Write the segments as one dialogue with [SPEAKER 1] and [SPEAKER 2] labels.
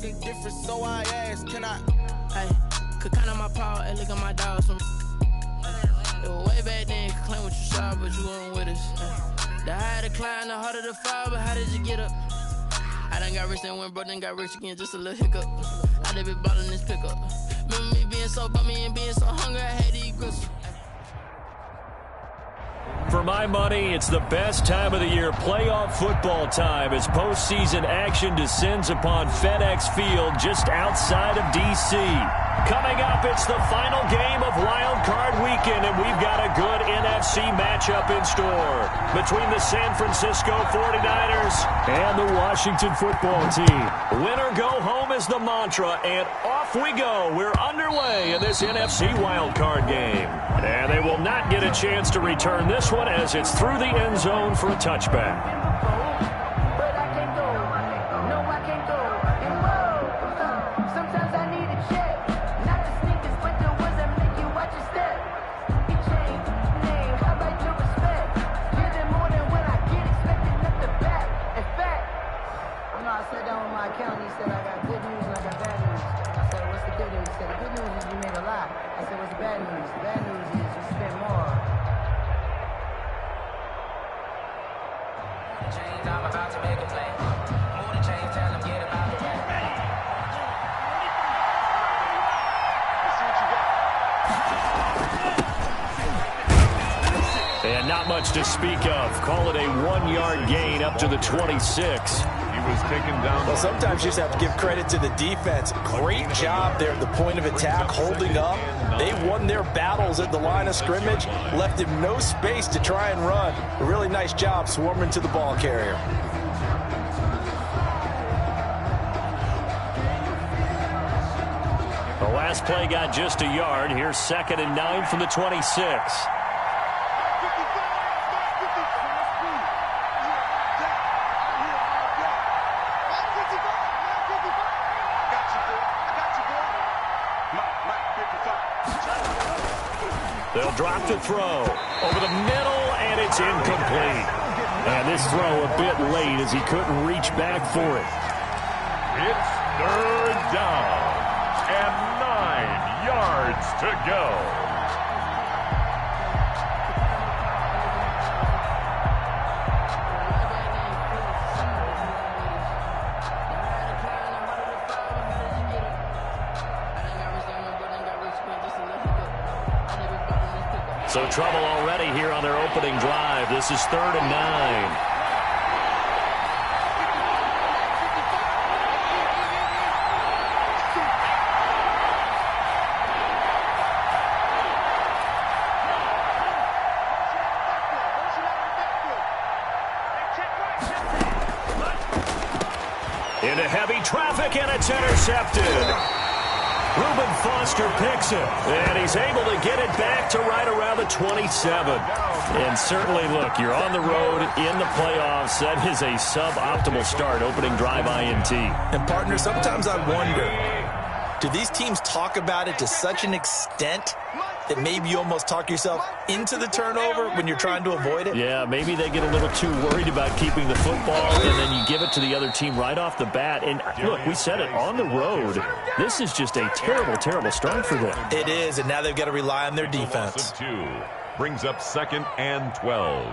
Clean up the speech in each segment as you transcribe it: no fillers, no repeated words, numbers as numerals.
[SPEAKER 1] something different, so I asked, can I?
[SPEAKER 2] Hey, could count on my power, hey, look at my dogs. It was way back then, could claim what you saw, but you weren't with us. The higher the climb, the harder the fall, but how did you get up? I done got rich and went broke, then got rich again, just a little hiccup. I done been ballin' this pickup. Remember me being so bummy and being so hungry, I had to eat gristle.
[SPEAKER 3] For my money, it's the best time of the year, playoff football time, as postseason action descends upon FedEx Field just outside of D.C. Coming up, it's the final game of Wild Card Weekend, and we've got a good NFC matchup in store between the San Francisco 49ers and the Washington football team. Winner go home is the mantra, and off we go. We're underway in this NFC Wild Card game. And they will not get a chance to return this one as it's through the end zone for a touchback. And not much to speak of. Call it a 1-yard gain up to the 26.
[SPEAKER 4] He was taken down.
[SPEAKER 5] Well, sometimes you just have to give credit to the defense. Great job there at the point of attack, holding up. They won their battles at the line of scrimmage, left him no space to try and run. A really nice job swarming to the ball carrier.
[SPEAKER 3] The last play got just a yard. Here's 2nd and 9 from the 26. They'll drop to throw over the middle, and it's incomplete. And this throw a bit late as he couldn't reach back for it.
[SPEAKER 4] It's 3rd down and 9 yards to go.
[SPEAKER 3] So trouble already here on their opening drive. This is 3rd and 9. Into heavy traffic, and it's intercepted. Reuben Foster picks it, and he's able to get it back to right around the 27. And certainly, look, you're on the road in the playoffs. That is a suboptimal start, opening drive INT.
[SPEAKER 5] And, partner, sometimes I wonder, do these teams talk about it to such an extent that maybe you almost talk yourself into the turnover when you're trying to avoid it?
[SPEAKER 3] Yeah, maybe they get a little too worried about keeping the football, and then you give it to the other team right off the bat. And look, we said it, on the road, this is just a terrible, terrible start for them.
[SPEAKER 5] It is, and now they've got to rely on their defense.
[SPEAKER 4] 2 brings up 2nd and 12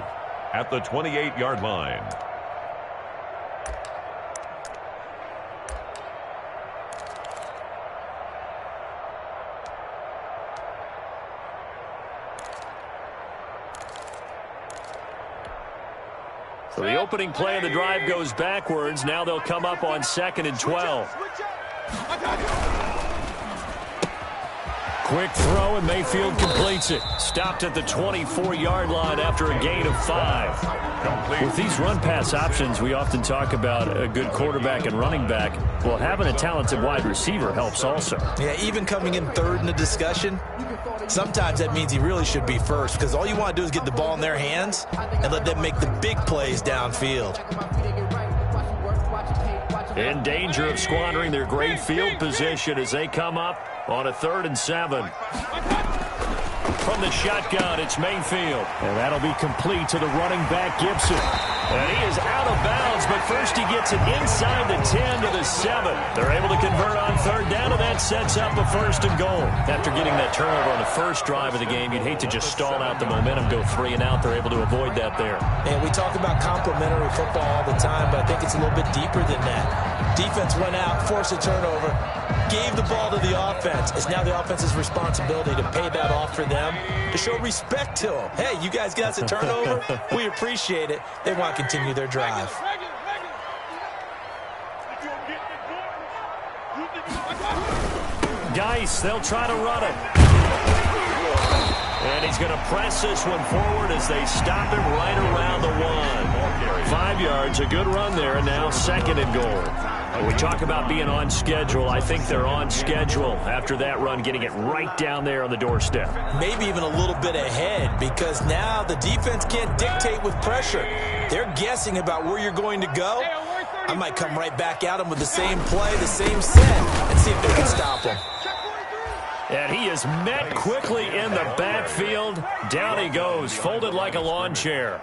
[SPEAKER 4] at the 28-yard line.
[SPEAKER 3] So the opening play of the drive goes backwards. Now they'll come up on 2nd and 12. Quick throw, and Mayfield completes it. Stopped at the 24-yard line after a gain of 5. With these run-pass options, we often talk about a good quarterback and running back. Well, having a talented wide receiver helps also.
[SPEAKER 5] Yeah, even coming in 3rd in the discussion, sometimes that means he really should be first, because all you want to do is get the ball in their hands and let them make the big plays downfield.
[SPEAKER 3] In danger of squandering their great field position as they come up on a 3rd and 7. From the shotgun, it's Mayfield. And that'll be complete to the running back, Gibson. And he is out of bounds, but first he gets it inside the 10 to the 7. They're able to convert on third down, and that sets up a 1st and goal. After getting that turnover on the first drive of the game, you'd hate to just stall out the momentum, go 3 and out. They're able to avoid that there.
[SPEAKER 5] And we talk about complementary football all the time, but I think it's a little bit deeper than that. Defense went out, forced a turnover, gave the ball to the offense. It's now the offense's responsibility to pay that off for them, to show respect to them. Hey, you guys got us a turnover? We appreciate it. They want to continue their drive.
[SPEAKER 3] Geis, they'll try to run it. And he's going to press this one forward as they stop him right around the 1. 5 yards, a good run there, and now 2nd and goal. When we talk about being on schedule, I think they're on schedule after that run, getting it right down there on the doorstep.
[SPEAKER 5] Maybe even a little bit ahead, because now the defense can't dictate with pressure. They're guessing about where you're going to go. I might come right back at them with the same play, the same set, and see if they can stop them.
[SPEAKER 3] And he is met quickly in the backfield. Down he goes, folded like a lawn chair.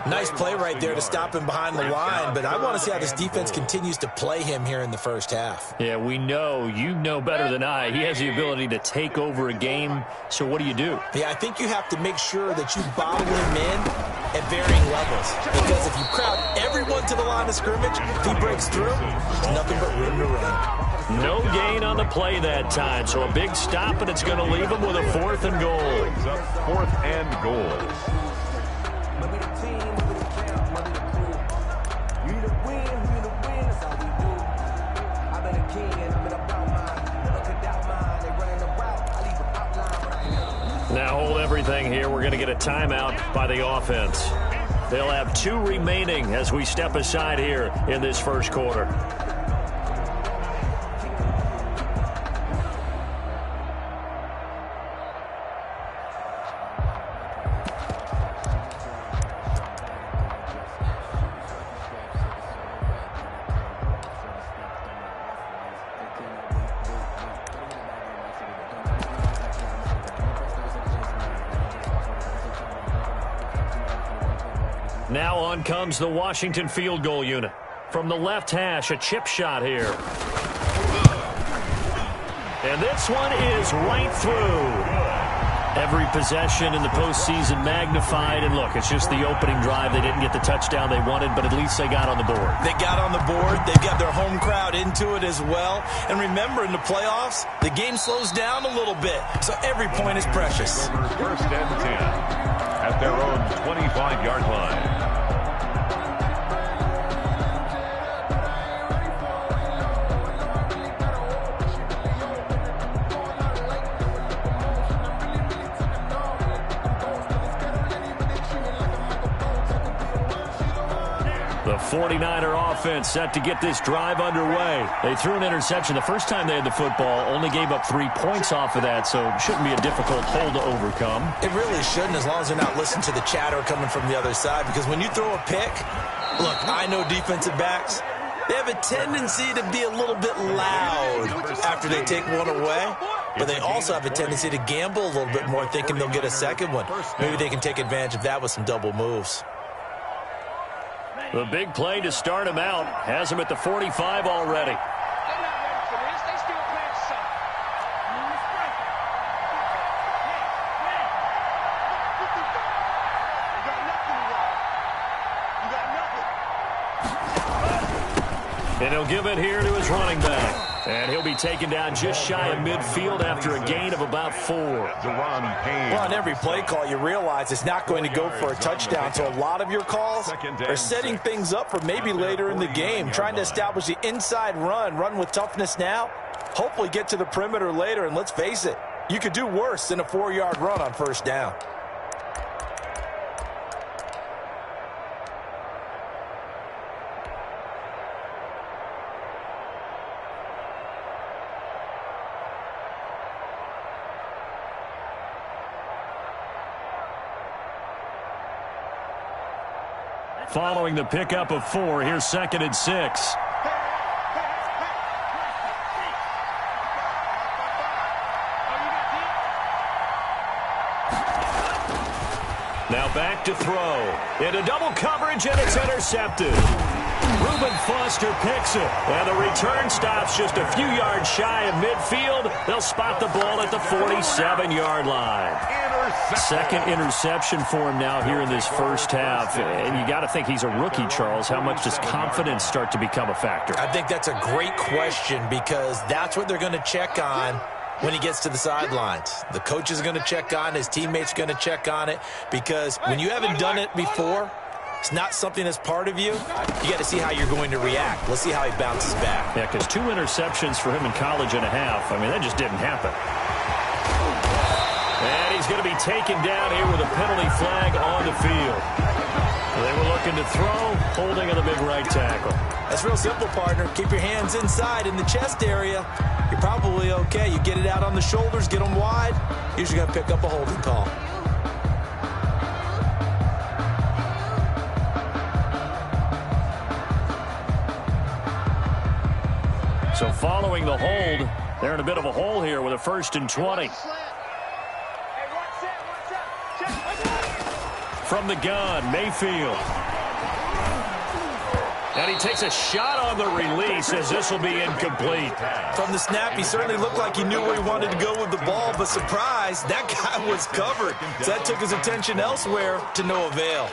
[SPEAKER 5] Nice play right there to stop him behind the line, but I want to see how this defense continues to play him here in the first half.
[SPEAKER 3] Yeah, we know. You know better than I. He has the ability to take over a game, so what do you do?
[SPEAKER 5] Yeah, I think you have to make sure that you bottle him in at varying levels, because if you crowd everyone to the line of scrimmage, if he breaks through, there's nothing but room to run.
[SPEAKER 3] No gain on the play that time, so a big stop, and it's going to leave him with a 4th and goal.
[SPEAKER 4] 4th and goal.
[SPEAKER 3] Now hold everything here. We're going to get a timeout by the offense. They'll have 2 remaining as we step aside here in this first quarter. Now on comes the Washington field goal unit. From the left hash, a chip shot here. And this one is right through. Every possession in the postseason magnified. And look, it's just the opening drive. They didn't get the touchdown they wanted, but at least they got on the board.
[SPEAKER 5] They got on the board. They've got their home crowd into it as well. And remember, in the playoffs, the game slows down a little bit. So every point is precious.
[SPEAKER 4] 1st and 10 at their own 25-yard line.
[SPEAKER 3] The 49er offense set to get this drive underway. They threw an interception the first time they had the football, only gave up 3 points off of that, so it shouldn't be a difficult hole to overcome.
[SPEAKER 5] It really shouldn't, as long as they're not listening to the chatter coming from the other side, because when you throw a pick, look, I know defensive backs, they have a tendency to be a little bit loud after they take one away, but they also have a tendency to gamble a little bit more, thinking they'll get a second one. Maybe they can take advantage of that with some double moves.
[SPEAKER 3] The big play to start him out has him at the 45 already. And he'll give it here to his running back. And he'll be taken down just shy of midfield after a gain of about 4.
[SPEAKER 5] Well, on every play call, you realize it's not going to go for a touchdown. So a lot of your calls are setting things up for maybe later in the game, trying to establish the inside run with toughness now, hopefully get to the perimeter later. And let's face it, you could do worse than a 4-yard run on 1st down.
[SPEAKER 3] Following the pickup of 4, here's 2nd and 6. Now back to throw. Into double coverage, and it's intercepted. Reuben Foster picks it, and the return stops just a few yards shy of midfield. They'll spot the ball at the 47-yard line. Second interception for him now here in this first half. And you got to think he's a rookie, Charles. How much does confidence start to become a factor?
[SPEAKER 5] I think that's a great question because that's what they're going to check on when he gets to the sidelines. The coach is going to check on it. His teammates are going to check on it because when you haven't done it before, it's not something that's part of you. You got to see how you're going to react. Let's see how he bounces back.
[SPEAKER 3] Yeah, because 2 interceptions for him in college and a half. I mean, that just didn't happen. And he's going to be taken down here with a penalty flag on the field. They were looking to throw, holding on the big right tackle.
[SPEAKER 5] That's real simple, partner. Keep your hands inside in the chest area. You're probably okay. You get it out on the shoulders, get them wide. Usually going to pick up a holding call.
[SPEAKER 3] So following the hold, they're in a bit of a hole here with a 1st and 20. From the gun, Mayfield. And he takes a shot on the release as this will be incomplete.
[SPEAKER 5] From the snap, he certainly looked like he knew where he wanted to go with the ball, but surprise, that guy was covered. So that took his attention elsewhere to no avail.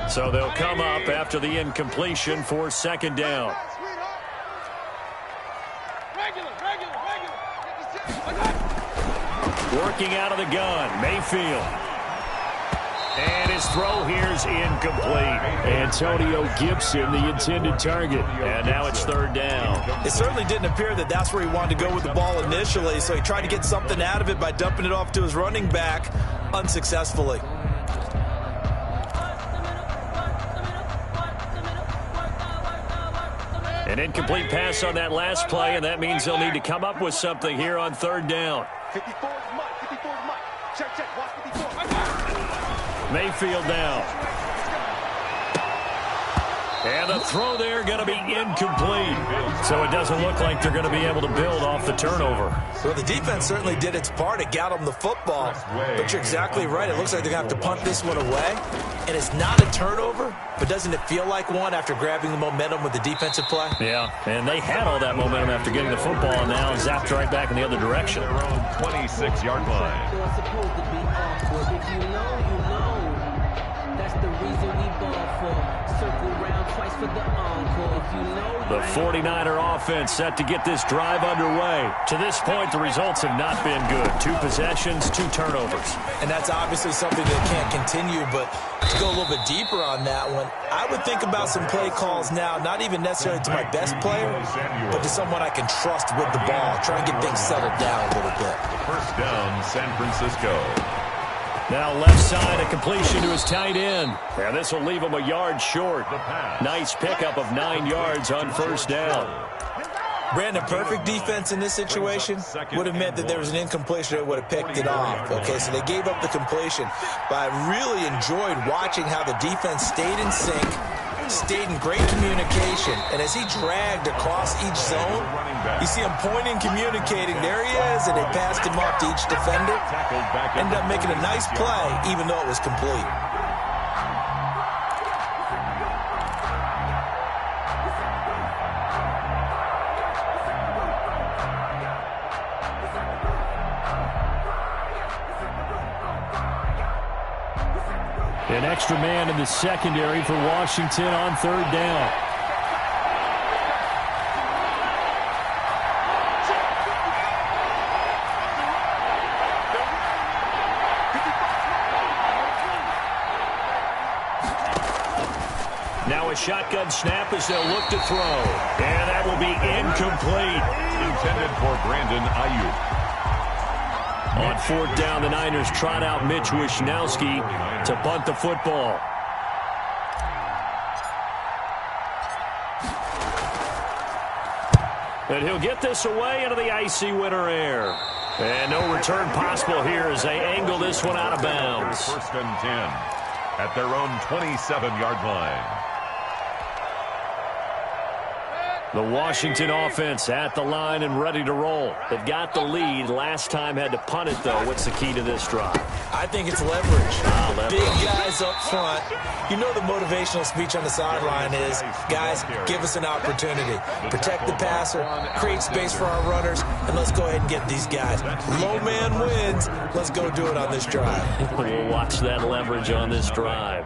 [SPEAKER 3] So they'll come up after the incompletion for 2nd down. Working out of the gun, Mayfield. And his throw here's incomplete. Antonio Gibson, the intended target. And now it's 3rd down.
[SPEAKER 5] It certainly didn't appear that that's where he wanted to go with the ball initially, so he tried to get something out of it by dumping it off to his running back unsuccessfully.
[SPEAKER 3] An incomplete pass on that last play, and that means they'll need to come up with something here on 3rd down. Mayfield now. And the throw there going to be incomplete. So it doesn't look like they're going to be able to build off the turnover.
[SPEAKER 5] Well, the defense certainly did its part. It got them the football. But you're exactly right. It looks like they're going to have to punt this one away. And it's not a turnover, but doesn't it feel like one after grabbing the momentum with the defensive play?
[SPEAKER 3] Yeah, and they had all that momentum after getting the football, and now zapped right back in the other direction.
[SPEAKER 4] Their own 26-yard line.
[SPEAKER 3] The 49er offense set to get this drive underway. To this point, the results have not been good. 2 possessions, 2 turnovers.
[SPEAKER 5] And that's obviously something that can't continue, but to go a little bit deeper on that one, I would think about some play calls now, not even necessarily to my best player, but to someone I can trust with the ball. Try and get things settled down a little bit.
[SPEAKER 4] 1st down, San Francisco.
[SPEAKER 3] Now left side, a completion to his tight end. And this will leave him a yard short. Nice pickup of 9 yards on 1st down.
[SPEAKER 5] Brandon, perfect defense in this situation would have meant that there was an incompletion that would have picked it off. Okay, so they gave up the completion. But I really enjoyed watching how the defense stayed in sync, stayed in great communication, and as he dragged across each zone, you see him pointing, communicating. There he is, and they passed him off to each defender. Ended up making a nice play, even though it was complete.
[SPEAKER 3] An extra man in the secondary for Washington on 3rd down. Now a shotgun snap as they'll look to throw. And that will be incomplete.
[SPEAKER 4] Intended for Brandon Ayuk.
[SPEAKER 3] On 4th down, the Niners trot out Mitch Wishnowski to punt the football. And he'll get this away into the icy winter air. And no return possible here as they angle this one out of bounds.
[SPEAKER 4] 1st and 10 at their own 27-yard line.
[SPEAKER 3] The Washington offense at the line and ready to roll. They've got the lead. Last time had to punt it, though. What's the key to this drive?
[SPEAKER 5] I think it's leverage.
[SPEAKER 3] Leverage.
[SPEAKER 5] Big guys up front. You know the motivational speech on the sideline is, guys, give us an opportunity. Protect the passer, create space for our runners, and let's go ahead and get these guys. Low man wins. Let's go do it on this drive.
[SPEAKER 3] We'll watch that leverage on this drive.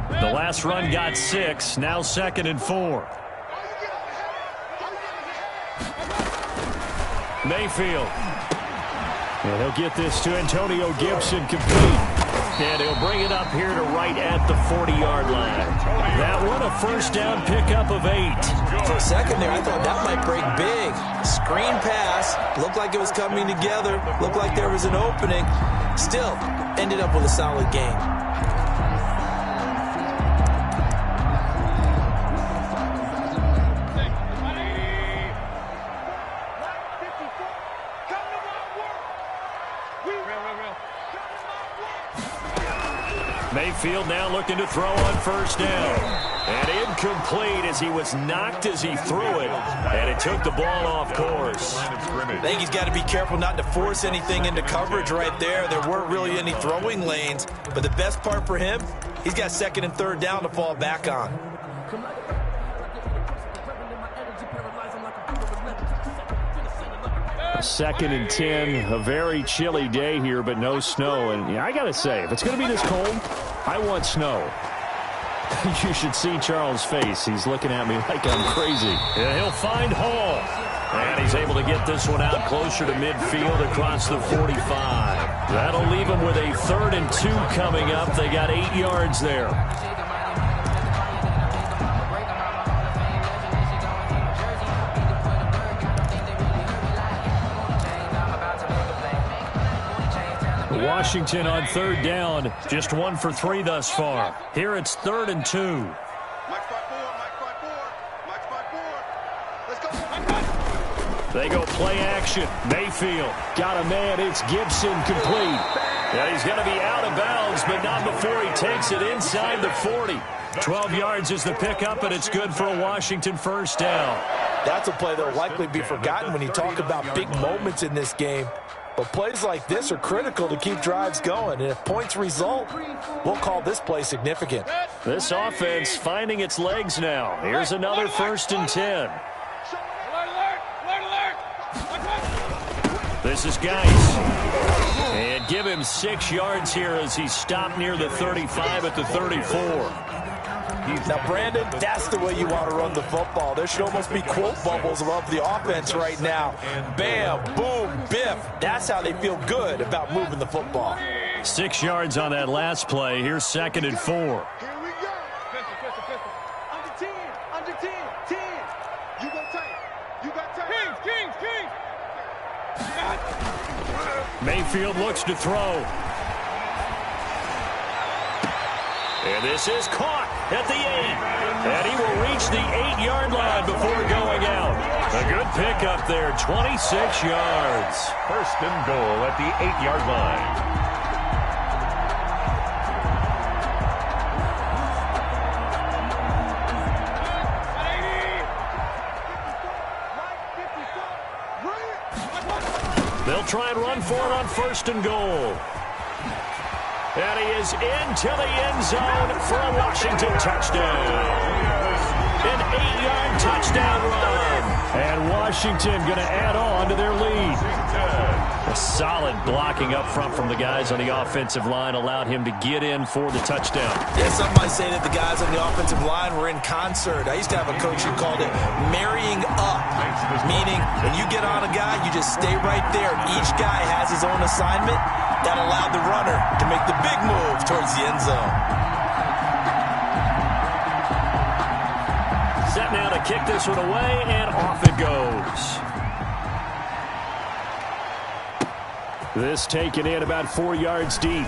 [SPEAKER 3] The last run got 6. Now 2nd and 4. Mayfield. And he'll get this to Antonio Gibson complete. And he'll bring it up here to right at the 40-yard line. That one, a first down pickup of 8.
[SPEAKER 5] For a second there, I thought that might break big. Screen pass. Looked like it was coming together. Looked like there was an opening. Still, ended up with a solid game.
[SPEAKER 3] Mayfield now looking to throw on first down. And incomplete as he was knocked as he threw it. And it took the ball off course.
[SPEAKER 5] I think he's got to be careful not to force anything into coverage right there. There weren't really any throwing lanes. But the best part for him, he's got 2nd and 3rd down to fall back on.
[SPEAKER 3] Second and 10, a very chilly day here, but no snow. And I got to say, if it's going to be this cold, I want snow. You should see Charles' face. He's looking at me like I'm crazy. And he'll find Hall. And he's able to get this one out closer to midfield across the 45. That'll leave him with a 3rd and 2 coming up. They got 8 yards there. Washington on 3rd down, just 1 for 3 thus far. Here it's 3rd and 2. They go play action. Mayfield got a man. It's Gibson complete. Yeah, he's going to be out of bounds, but not before he takes it inside the 40. 12 yards is the pickup, and it's good for a Washington first down.
[SPEAKER 5] That's a play that will likely be forgotten when you talk about big moments in this game. But plays like this are critical to keep drives going. And if points result, we'll call this play significant.
[SPEAKER 3] This offense finding its legs now. Here's another 1st and 10. This is Geis. And give him 6 yards here as he stopped near the 35 at the 34.
[SPEAKER 5] Now, Brandon, that's the way you want to run the football. There should almost be quote bubbles above the offense right now. Bam, boom, biff. That's how they feel good about moving the football.
[SPEAKER 3] 6 yards on that last play. Here's 2nd and 4.
[SPEAKER 1] Here we go. Pistol. Under 10. Under 10. 10. You go tight. You got tight. Kings.
[SPEAKER 3] Mayfield looks to throw. And this is caught at the 8. And he will reach the 8-yard line before going out. A good pickup there, 26 yards.
[SPEAKER 4] 1st and goal at the 8-yard line.
[SPEAKER 3] They'll try and run for it on 1st and goal. And he is into the end zone for a Washington touchdown. An 8-yard touchdown run. And Washington going to add on to their lead. A solid blocking up front from the guys on the offensive line allowed him to get in for the touchdown.
[SPEAKER 5] Yeah, some might say that the guys on the offensive line were in concert. I used to have a coach who called it marrying up, meaning when you get on a guy, you just stay right there. Each guy has his own assignment. That allowed the runner to make the big move towards the end zone.
[SPEAKER 3] Set now to kick this one away, and off it goes. This taken in about 4 yards deep.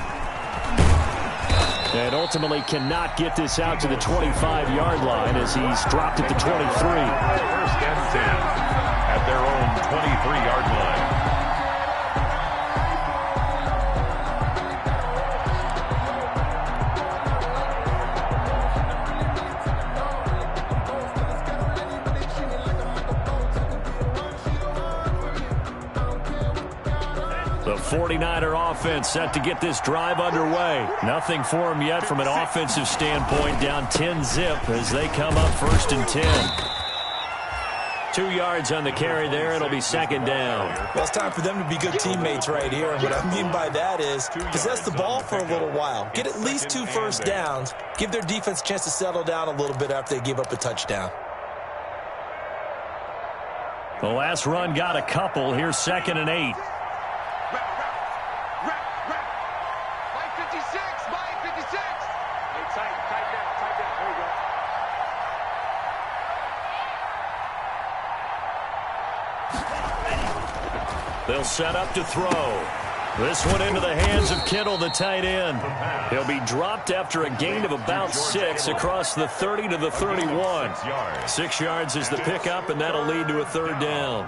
[SPEAKER 3] And ultimately cannot get this out to the 25-yard line as he's dropped at the 23.
[SPEAKER 4] 1st and 10 at their own 23-yard line.
[SPEAKER 3] 49er offense set to get this drive underway. Nothing for them yet from an offensive standpoint, down 10-zip as they come up 1st and 10. 2 yards on the carry there. It'll be 2nd down.
[SPEAKER 5] Well, it's time for them to be good teammates right here. And what I mean by that is possess the ball for a little while. Get at least 2 first downs. Give their defense a chance to settle down a little bit after they give up a touchdown.
[SPEAKER 3] The last run got a couple. Here's 2nd and 8. They'll set up to throw. This one into the hands of Kittle, the tight end. He'll be dropped after a gain of about 6 across the 30 to the 31. 6 yards is the pickup, and that'll lead to a 3rd down.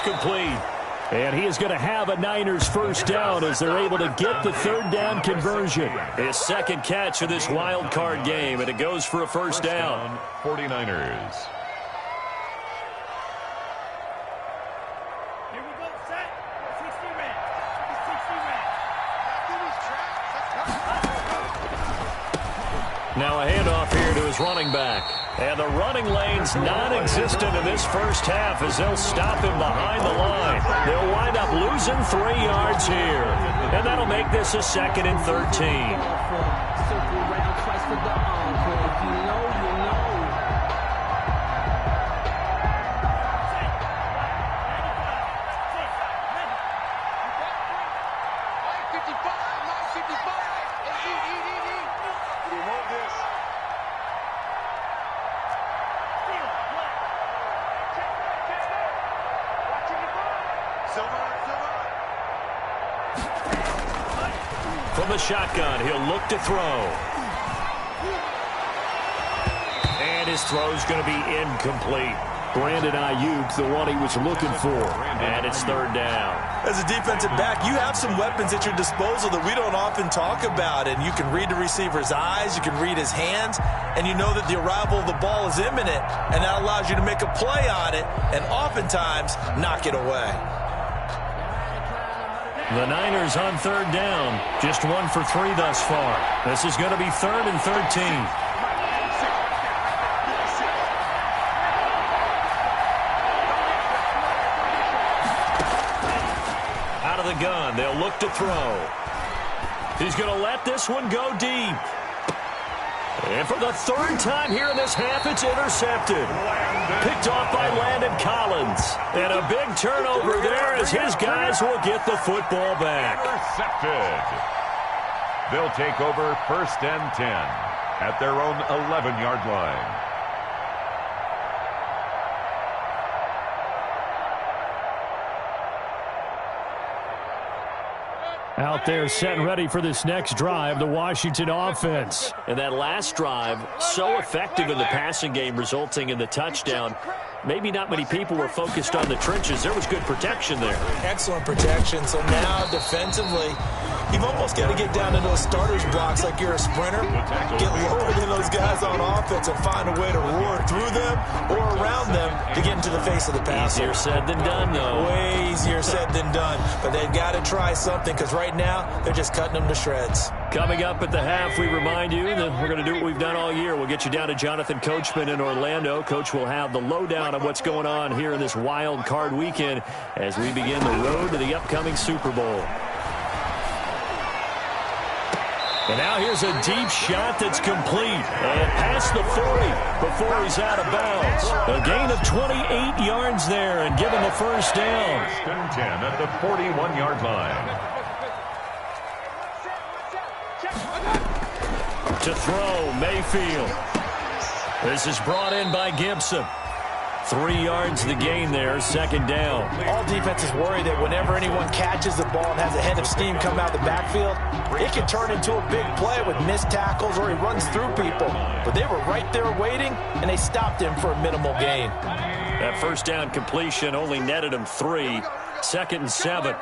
[SPEAKER 3] Complete. And he is going to have a Niners first down as they're able to get the 3rd down conversion. His 2nd catch of this wild card game, and it goes for a first down.
[SPEAKER 4] 49ers.
[SPEAKER 1] Here we go, set. 60 red. 60 red.
[SPEAKER 3] Now a handoff here to his running back. And the running lane's non-existent in this first half as they'll stop him behind the line. They'll wind up losing 3 yards here. And that'll make this a 2nd and 13. From the shotgun, he'll look to throw. And his throw's going to be incomplete. Brandon Ayuk, the one he was looking for. And it's 3rd down.
[SPEAKER 5] As a defensive back, you have some weapons at your disposal that we don't often talk about. And you can read the receiver's eyes, you can read his hands, and you know that the arrival of the ball is imminent. And that allows you to make a play on it and oftentimes knock it away.
[SPEAKER 3] The Niners on 3rd down. Just 1 for 3 thus far. This is going to be 3rd and 13. Out of the gun, they'll look to throw. He's going to let this one go deep. And for the 3rd time here in this half, it's intercepted. Picked off by Landon Collins. And a big turnover there as his guys will get the football back.
[SPEAKER 4] Intercepted. They'll take over 1st and 10 at their own 11-yard line.
[SPEAKER 3] Out there set and ready for this next drive, the Washington offense. And that last drive, so effective in the passing game, resulting in the touchdown. Maybe not many people were focused on the trenches. There was good protection there.
[SPEAKER 5] Excellent protection. So now defensively, you've almost got to get down to those starters blocks like you're a sprinter. Get lower than those guys on offense and find a way to roar through them or around them to get into the face of the passer.
[SPEAKER 3] Easier said than done, though.
[SPEAKER 5] Way easier said than done. But they've got to try something because right now they're just cutting them to shreds.
[SPEAKER 3] Coming up at the half, we remind you that we're going to do what we've done all year. We'll get you down to Jonathan Coachman in Orlando. Coach will have the lowdown on what's going on here in this wild card weekend as we begin the road to the upcoming Super Bowl. And now here's a deep shot that's complete. And past the 40 before he's out of bounds. A gain of 28 yards there and give him the first down.
[SPEAKER 4] 1st and 10 at the 41-yard line. To throw, Mayfield.
[SPEAKER 3] This is brought in by Gibson. 3 yards the gain there, second down.
[SPEAKER 5] All defenses worry that whenever anyone catches the ball and has a head of steam come out of the backfield, it can turn into a big play with missed tackles or he runs through people. But they were right there waiting, and they stopped him for a minimal gain.
[SPEAKER 3] That first down completion only netted him 3. Second and 7.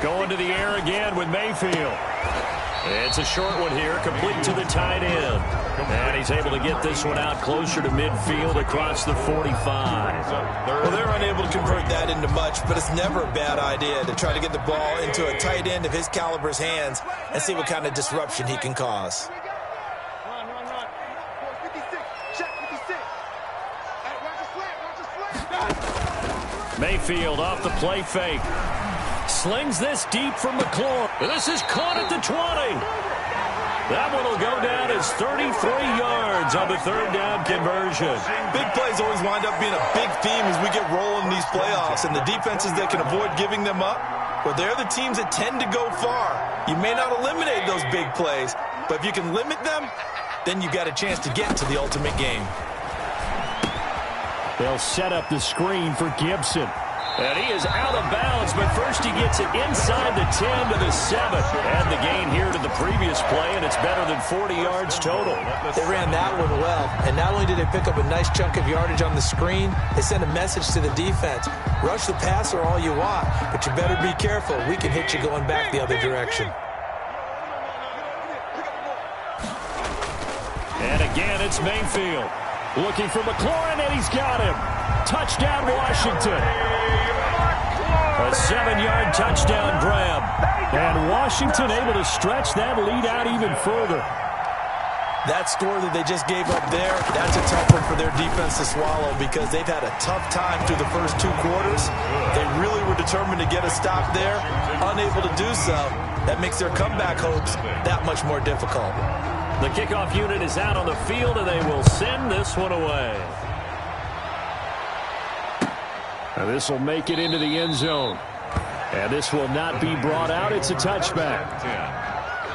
[SPEAKER 3] Going to the air again with Mayfield. It's a short one here, complete to the tight end. And he's able to get this one out closer to midfield across the 45.
[SPEAKER 5] Well, they're unable to convert that into much, but it's never a bad idea to try to get the ball into a tight end of his caliber's hands and see what kind of disruption he can cause.
[SPEAKER 3] Mayfield off the play fake. Slings this deep from McClure. This is caught at the 20. That one will go down as 33 yards on the third down conversion.
[SPEAKER 5] Big plays always wind up being a big theme as we get rolling in these playoffs, and the defenses that can avoid giving them up, well, they're the teams that tend to go far. You may not eliminate those big plays, but if you can limit them, then you've got a chance to get to the ultimate game.
[SPEAKER 3] They'll set up the screen for Gibson. And he is out of bounds, but first he gets it inside the 10 to the 7. And the gain here to the previous play, and it's better than 40 yards total.
[SPEAKER 5] They ran that one well, and not only did they pick up a nice chunk of yardage on the screen, they sent a message to the defense. Rush the passer all you want, but you better be careful. We can hit you going back the other direction.
[SPEAKER 3] And again, it's Mayfield. Looking for McLaurin, and he's got him. Touchdown, Washington. A 7-yard touchdown grab. And Washington able to stretch that lead out even further.
[SPEAKER 5] That score that they just gave up there, that's a tough one for their defense to swallow because they've had a tough time through the first 2 quarters. They really were determined to get a stop there, unable to do so. That makes their comeback hopes that much more difficult.
[SPEAKER 3] The kickoff unit is out on the field, and they will send this one away. Now this will make it into the end zone. And this will not be brought out. It's a touchback.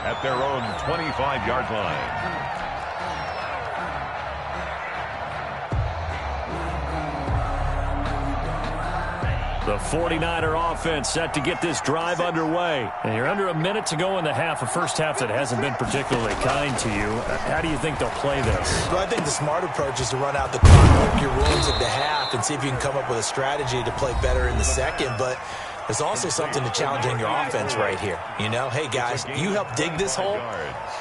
[SPEAKER 4] At their own 25-yard line.
[SPEAKER 3] The 49er offense set to get this drive underway. And you're under a minute to go in the half, a first half that hasn't been particularly kind to you. How do you think they'll play this?
[SPEAKER 5] Well, I think the smart approach is to run out the clock, work your wounds at the half, and see if you can come up with a strategy to play better in the second. But there's also something to challenging your offense right here. You know, hey, guys, you help dig this hole.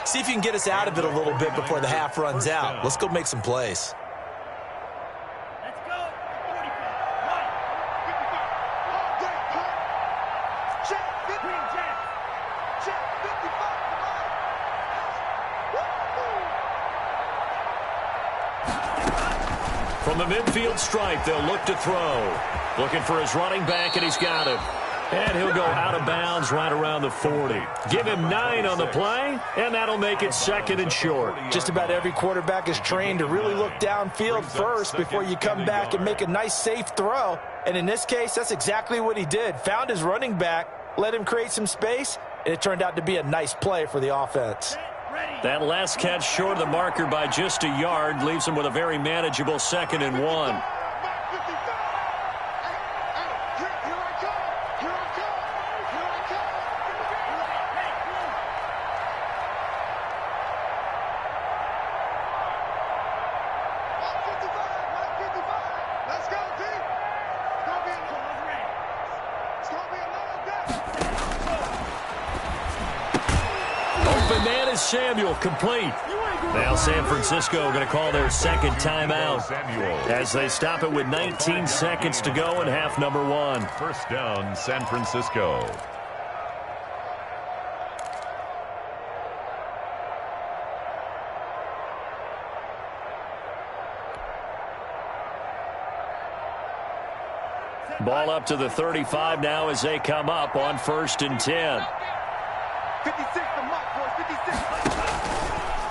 [SPEAKER 5] See if you can get us out of it a little bit before the half runs out. Let's go make some plays.
[SPEAKER 3] From the midfield stripe, they'll look to throw. Looking for his running back, and he's got him. And he'll go out of bounds right around the 40. Give him 9 on the play, and that'll make it second and short.
[SPEAKER 5] Just about every quarterback is trained to really look downfield first before you come back and make a nice, safe throw. And in this case, that's exactly what he did. Found his running back, let him create some space, and it turned out to be a nice play for the offense.
[SPEAKER 3] That last catch short of the marker by just a yard leaves him with a very manageable 2nd and 1. Samuel complete. Now San Francisco going to call their second timeout as they stop it with 19 seconds to go in half number 1.
[SPEAKER 4] First down, San Francisco.
[SPEAKER 3] Ball up to the 35 now as they come up on 1st and 10.
[SPEAKER 1] 56 the mark, boys, 56.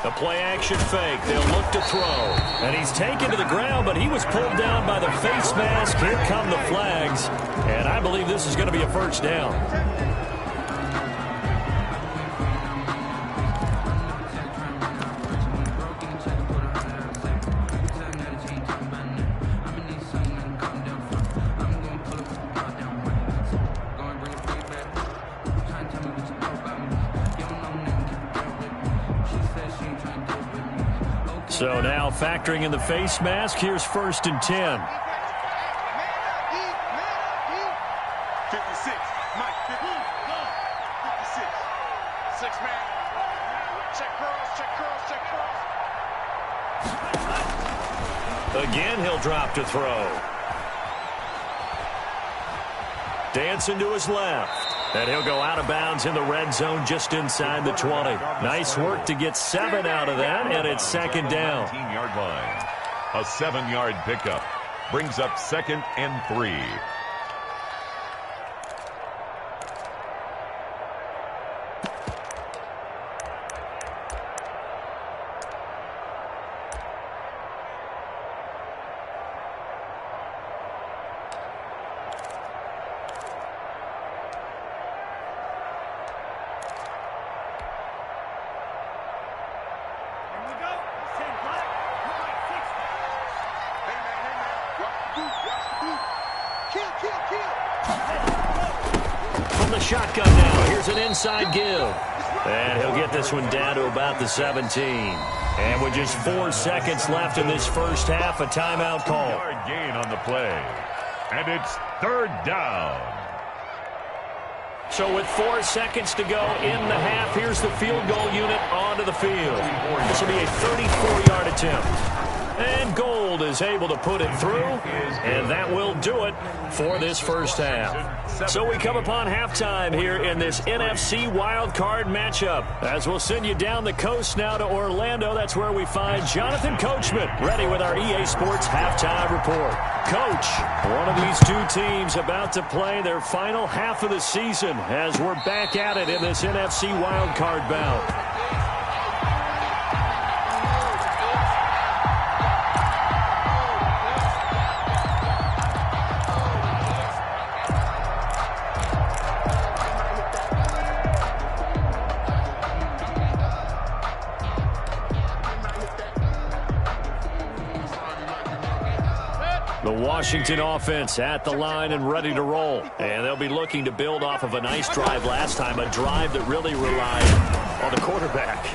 [SPEAKER 3] The play action fake. They'll look to throw. And he's taken to the ground, but he was pulled down by the face mask. Here come the flags. And I believe this is going to be a first down. So now factoring in the face mask, here's 1st and 10.
[SPEAKER 1] 56. Mike, 50. 56. 6 man. Check curls, check curls, check curls.
[SPEAKER 3] Again, he'll drop to throw. Dancing to his left. And he'll go out of bounds in the red zone just inside the 20. Nice work to get 7 out of that, and it's 2nd down.
[SPEAKER 4] 19-yard line. A 7-yard pickup brings up 2nd and 3.
[SPEAKER 3] From the shotgun now, here's an inside give. And he'll get this one down to about the 17. And with just 4 seconds left in this first half, a timeout call.
[SPEAKER 4] 2-yard gain on the play. And it's 3rd down.
[SPEAKER 3] So with 4 seconds to go in the half, here's the field goal unit onto the field. This will be a 34-yard attempt. And Gold is able to put it through, and that will do it for this first half. So we come upon halftime here in this NFC wildcard matchup. As we'll send you down the coast now to Orlando, that's where we find Jonathan Coachman, ready with our EA Sports halftime report. Coach, one of these two teams about to play their final half of the season as we're back at it in this NFC wildcard bout. The Washington offense at the line and ready to roll. And they'll be looking to build off of a nice drive last time, a drive that really relied on the quarterback.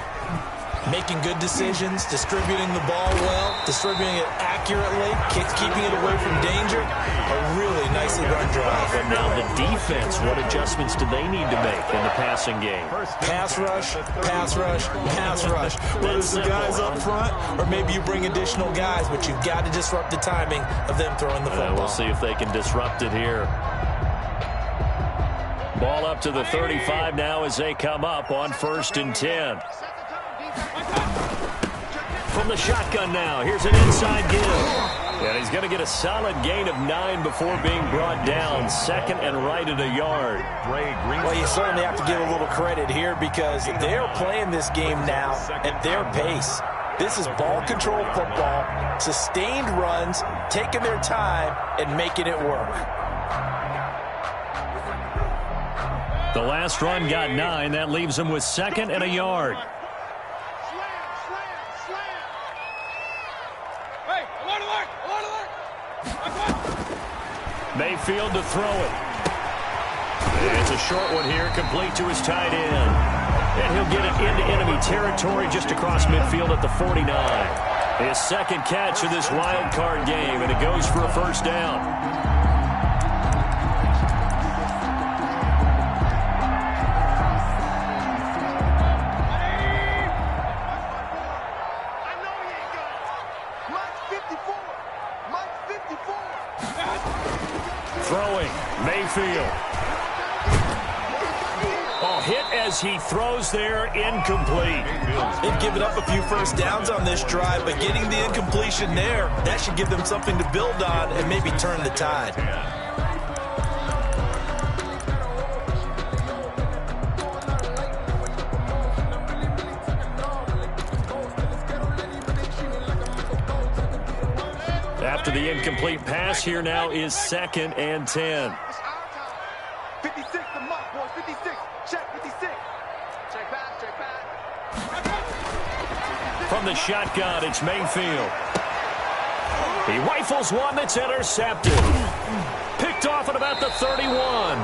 [SPEAKER 5] Making good decisions, distributing the ball well, distributing it accurately, keeping it away from danger. A really nicely run drive.
[SPEAKER 3] But now the defense, what adjustments do they need to make in the passing game?
[SPEAKER 5] Pass rush, pass rush, pass rush. Whether it's the guys up front or maybe you bring additional guys, but you've got to disrupt the timing of them throwing the football.
[SPEAKER 3] We'll see if they can disrupt it here. Ball up to the 35 now as they come up on 1st and 10. From the shotgun now, here's an inside give. And he's going to get a solid gain of 9 before being brought down. 2nd and right at a yard.
[SPEAKER 5] Well, you certainly have to give a little credit here because they're playing this game now at their pace. This is ball control football, sustained runs, taking their time and making it work.
[SPEAKER 3] The last run got 9. That leaves him with 2nd and a yard. Mayfield to throw it. It's a short one here, complete to his tight end. And he'll get it into enemy territory just across midfield at the 49. His 2nd catch of this wild card game, and it goes for a first down. Throwing, Mayfield. Oh, hit as he throws there, incomplete.
[SPEAKER 5] They've given up a few first downs on this drive, but getting the incompletion there, that should give them something to build on and maybe turn the tide.
[SPEAKER 3] After the incomplete pass, here now is 2nd and 10.
[SPEAKER 1] 56 to Mike, boys. 56. Check 56. Check back, check back.
[SPEAKER 3] From the shotgun, it's Mayfield. He rifles one that's intercepted. Picked off at about the 31.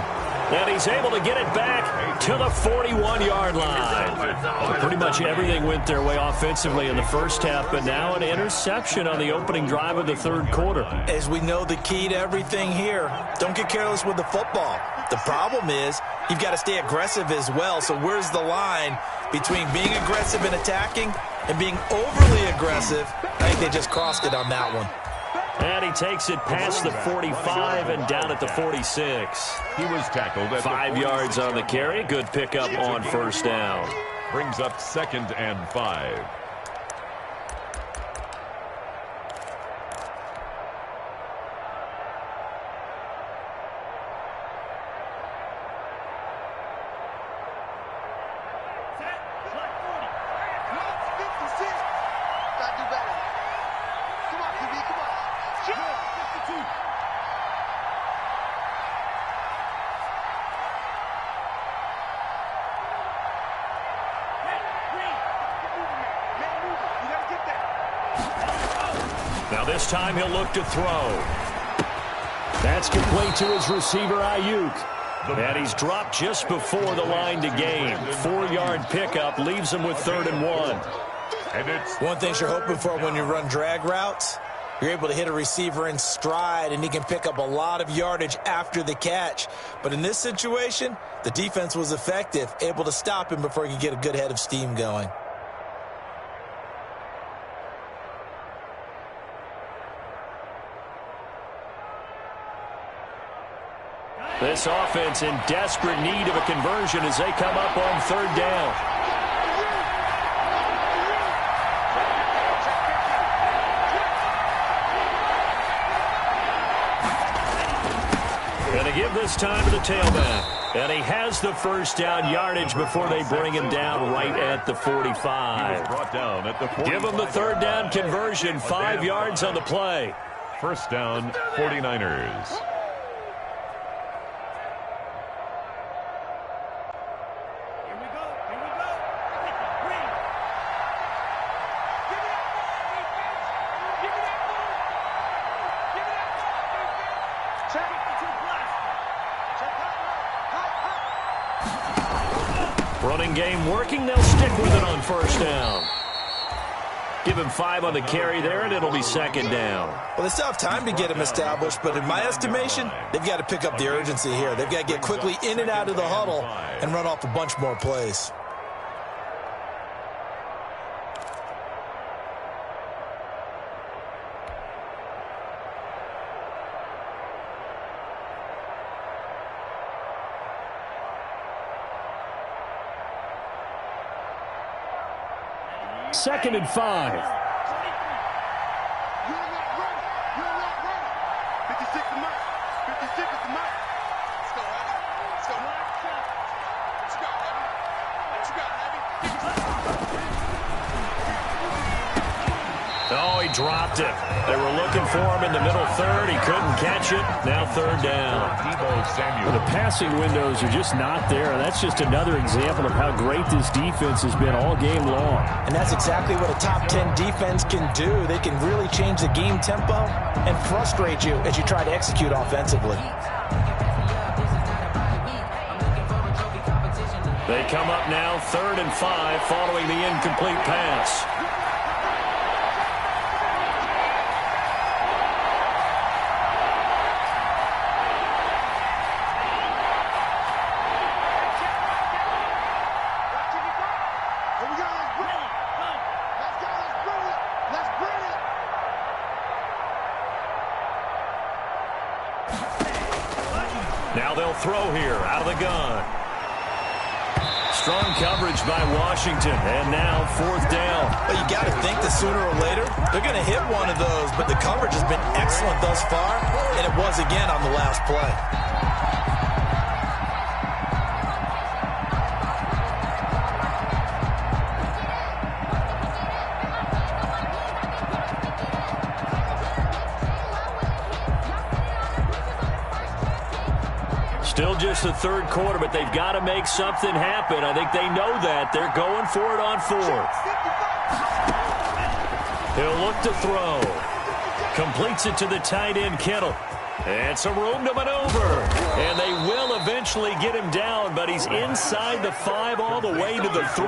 [SPEAKER 3] And he's able to get it back to the 41-yard line. Pretty much everything went their way offensively in the first half, but now an interception on the opening drive of the third quarter.
[SPEAKER 5] As we know, the key to everything here, don't get careless with the football. The problem is you've got to stay aggressive as well. So where's the line between being aggressive and attacking and being overly aggressive? I think they just crossed it on that one.
[SPEAKER 3] And he takes it past the 45 and down at the 46.
[SPEAKER 4] He was tackled at
[SPEAKER 3] 5 yards on the carry. Good pickup on first down.
[SPEAKER 4] Brings up 2nd and 5.
[SPEAKER 3] Now this time he'll look to throw. That's complete to his receiver, Ayuk. And he's dropped just before the line to gain. 4-yard pickup leaves him with 3rd and 1.
[SPEAKER 4] And it's
[SPEAKER 5] one thing you're hoping for when you run drag routes, you're able to hit a receiver in stride, and he can pick up a lot of yardage after the catch. But in this situation, the defense was effective, able to stop him before he could get a good head of steam going.
[SPEAKER 3] This offense in desperate need of a conversion as they come up on 3rd down. Going to give this time to the tailback. And he has the first down yardage before they bring him down right at the 45.
[SPEAKER 4] brought down at the 45.
[SPEAKER 3] Give him the 3rd down conversion, 5 yards on the play.
[SPEAKER 4] First down, 49ers.
[SPEAKER 3] Running game working. They'll stick with it on first down. Give him 5 on the carry there, and it'll be 2nd down.
[SPEAKER 5] Well, they still have time to get him established, but in my estimation, they've got to pick up the urgency here. They've got to get quickly in and out of the huddle and run off a bunch more plays.
[SPEAKER 3] Second and 5.
[SPEAKER 1] You're not ready. You're not ready. 56 is mine. 56 is mine. Let's go, Heavy. Let's go. What you got, Heavy? What you got, Heavy?
[SPEAKER 3] Oh, he dropped it. They were looking for him in the middle 3rd. He couldn't catch it. Now 3rd down.
[SPEAKER 4] Samuel.
[SPEAKER 3] The passing windows are just not there. That's just another example of how great this defense has been all game long.
[SPEAKER 5] And that's exactly what a top 10 defense can do. They can really change the game tempo and frustrate you as you try to execute offensively.
[SPEAKER 3] They come up now 3rd and 5 following the incomplete pass. Now they'll throw here out of the gun. Strong coverage by Washington, and now 4th down.
[SPEAKER 5] Well, you got to think that sooner or later they're going to hit one of those, but the coverage has been excellent thus far, and it was again on the last play.
[SPEAKER 3] Still just the 3rd quarter, but they've got to make something happen. I think they know that. They're going for it on 4th. He'll look to throw. Completes it to the tight end, Kittle. And some room to maneuver. And they will eventually eventually get him down, but he's inside the 5 all the way to the 3.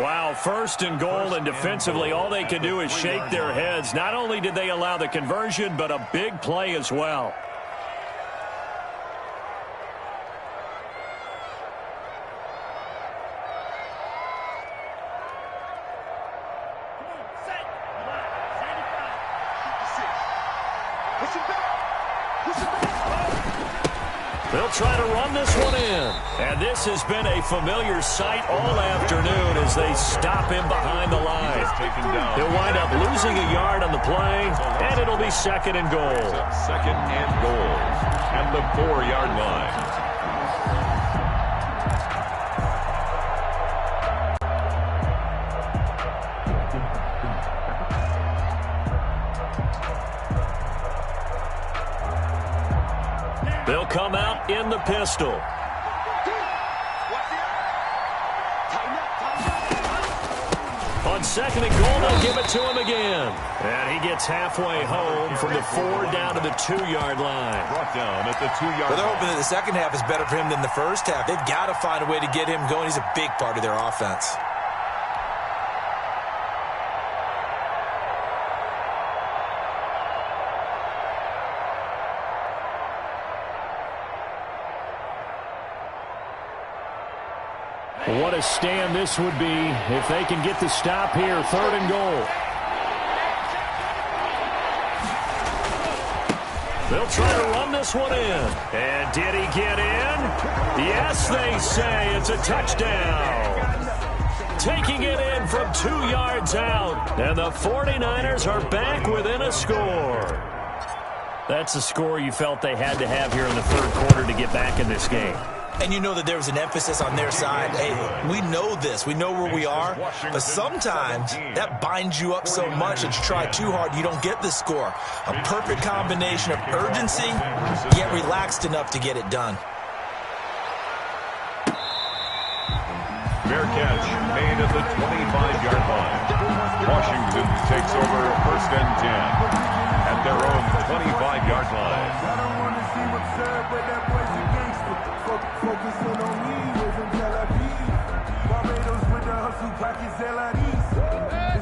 [SPEAKER 3] Wow, 1st and goal, and defensively all they can do is shake their heads. Not only did they allow the conversion, but a big play as well. They'll try to run this one in. And this has been a familiar sight all afternoon as they stop him behind the line. He'll wind up losing a yard on the play, and it'll be 2nd and goal.
[SPEAKER 4] 2nd and goal at the 4-yard line.
[SPEAKER 3] They'll come out in the pistol. On 2nd and goal, they'll give it to him again. And he gets halfway home from the 4 down to the 2-yard line.
[SPEAKER 4] Brought down at the 2-yard line.
[SPEAKER 5] Well, they're hoping that the second half is better for him than the first half. They've got to find a way to get him going. He's a big part of their offense.
[SPEAKER 3] What a stand this would be if they can get the stop here. 3rd and goal. They'll try to run this one in. And did he get in? Yes, they say it's a touchdown. Taking it in from 2 yards out. And the 49ers are back within a score. That's a score you felt they had to have here in the 3rd quarter to get back in this game.
[SPEAKER 5] And you know that there was an emphasis on their side. Hey, we know this. We know where we are. But sometimes that binds you up so much that you try too hard, you don't get the score. A perfect combination of urgency, yet relaxed enough to get it done.
[SPEAKER 4] Fair catch made at the 25-yard line. Washington takes over 1st and 10 at their own 25-yard line.
[SPEAKER 6] I don't want to see what's said, but that boy's a gangster. Focusing on me, was in Tel Aviv. Barbados with the hustle, pockets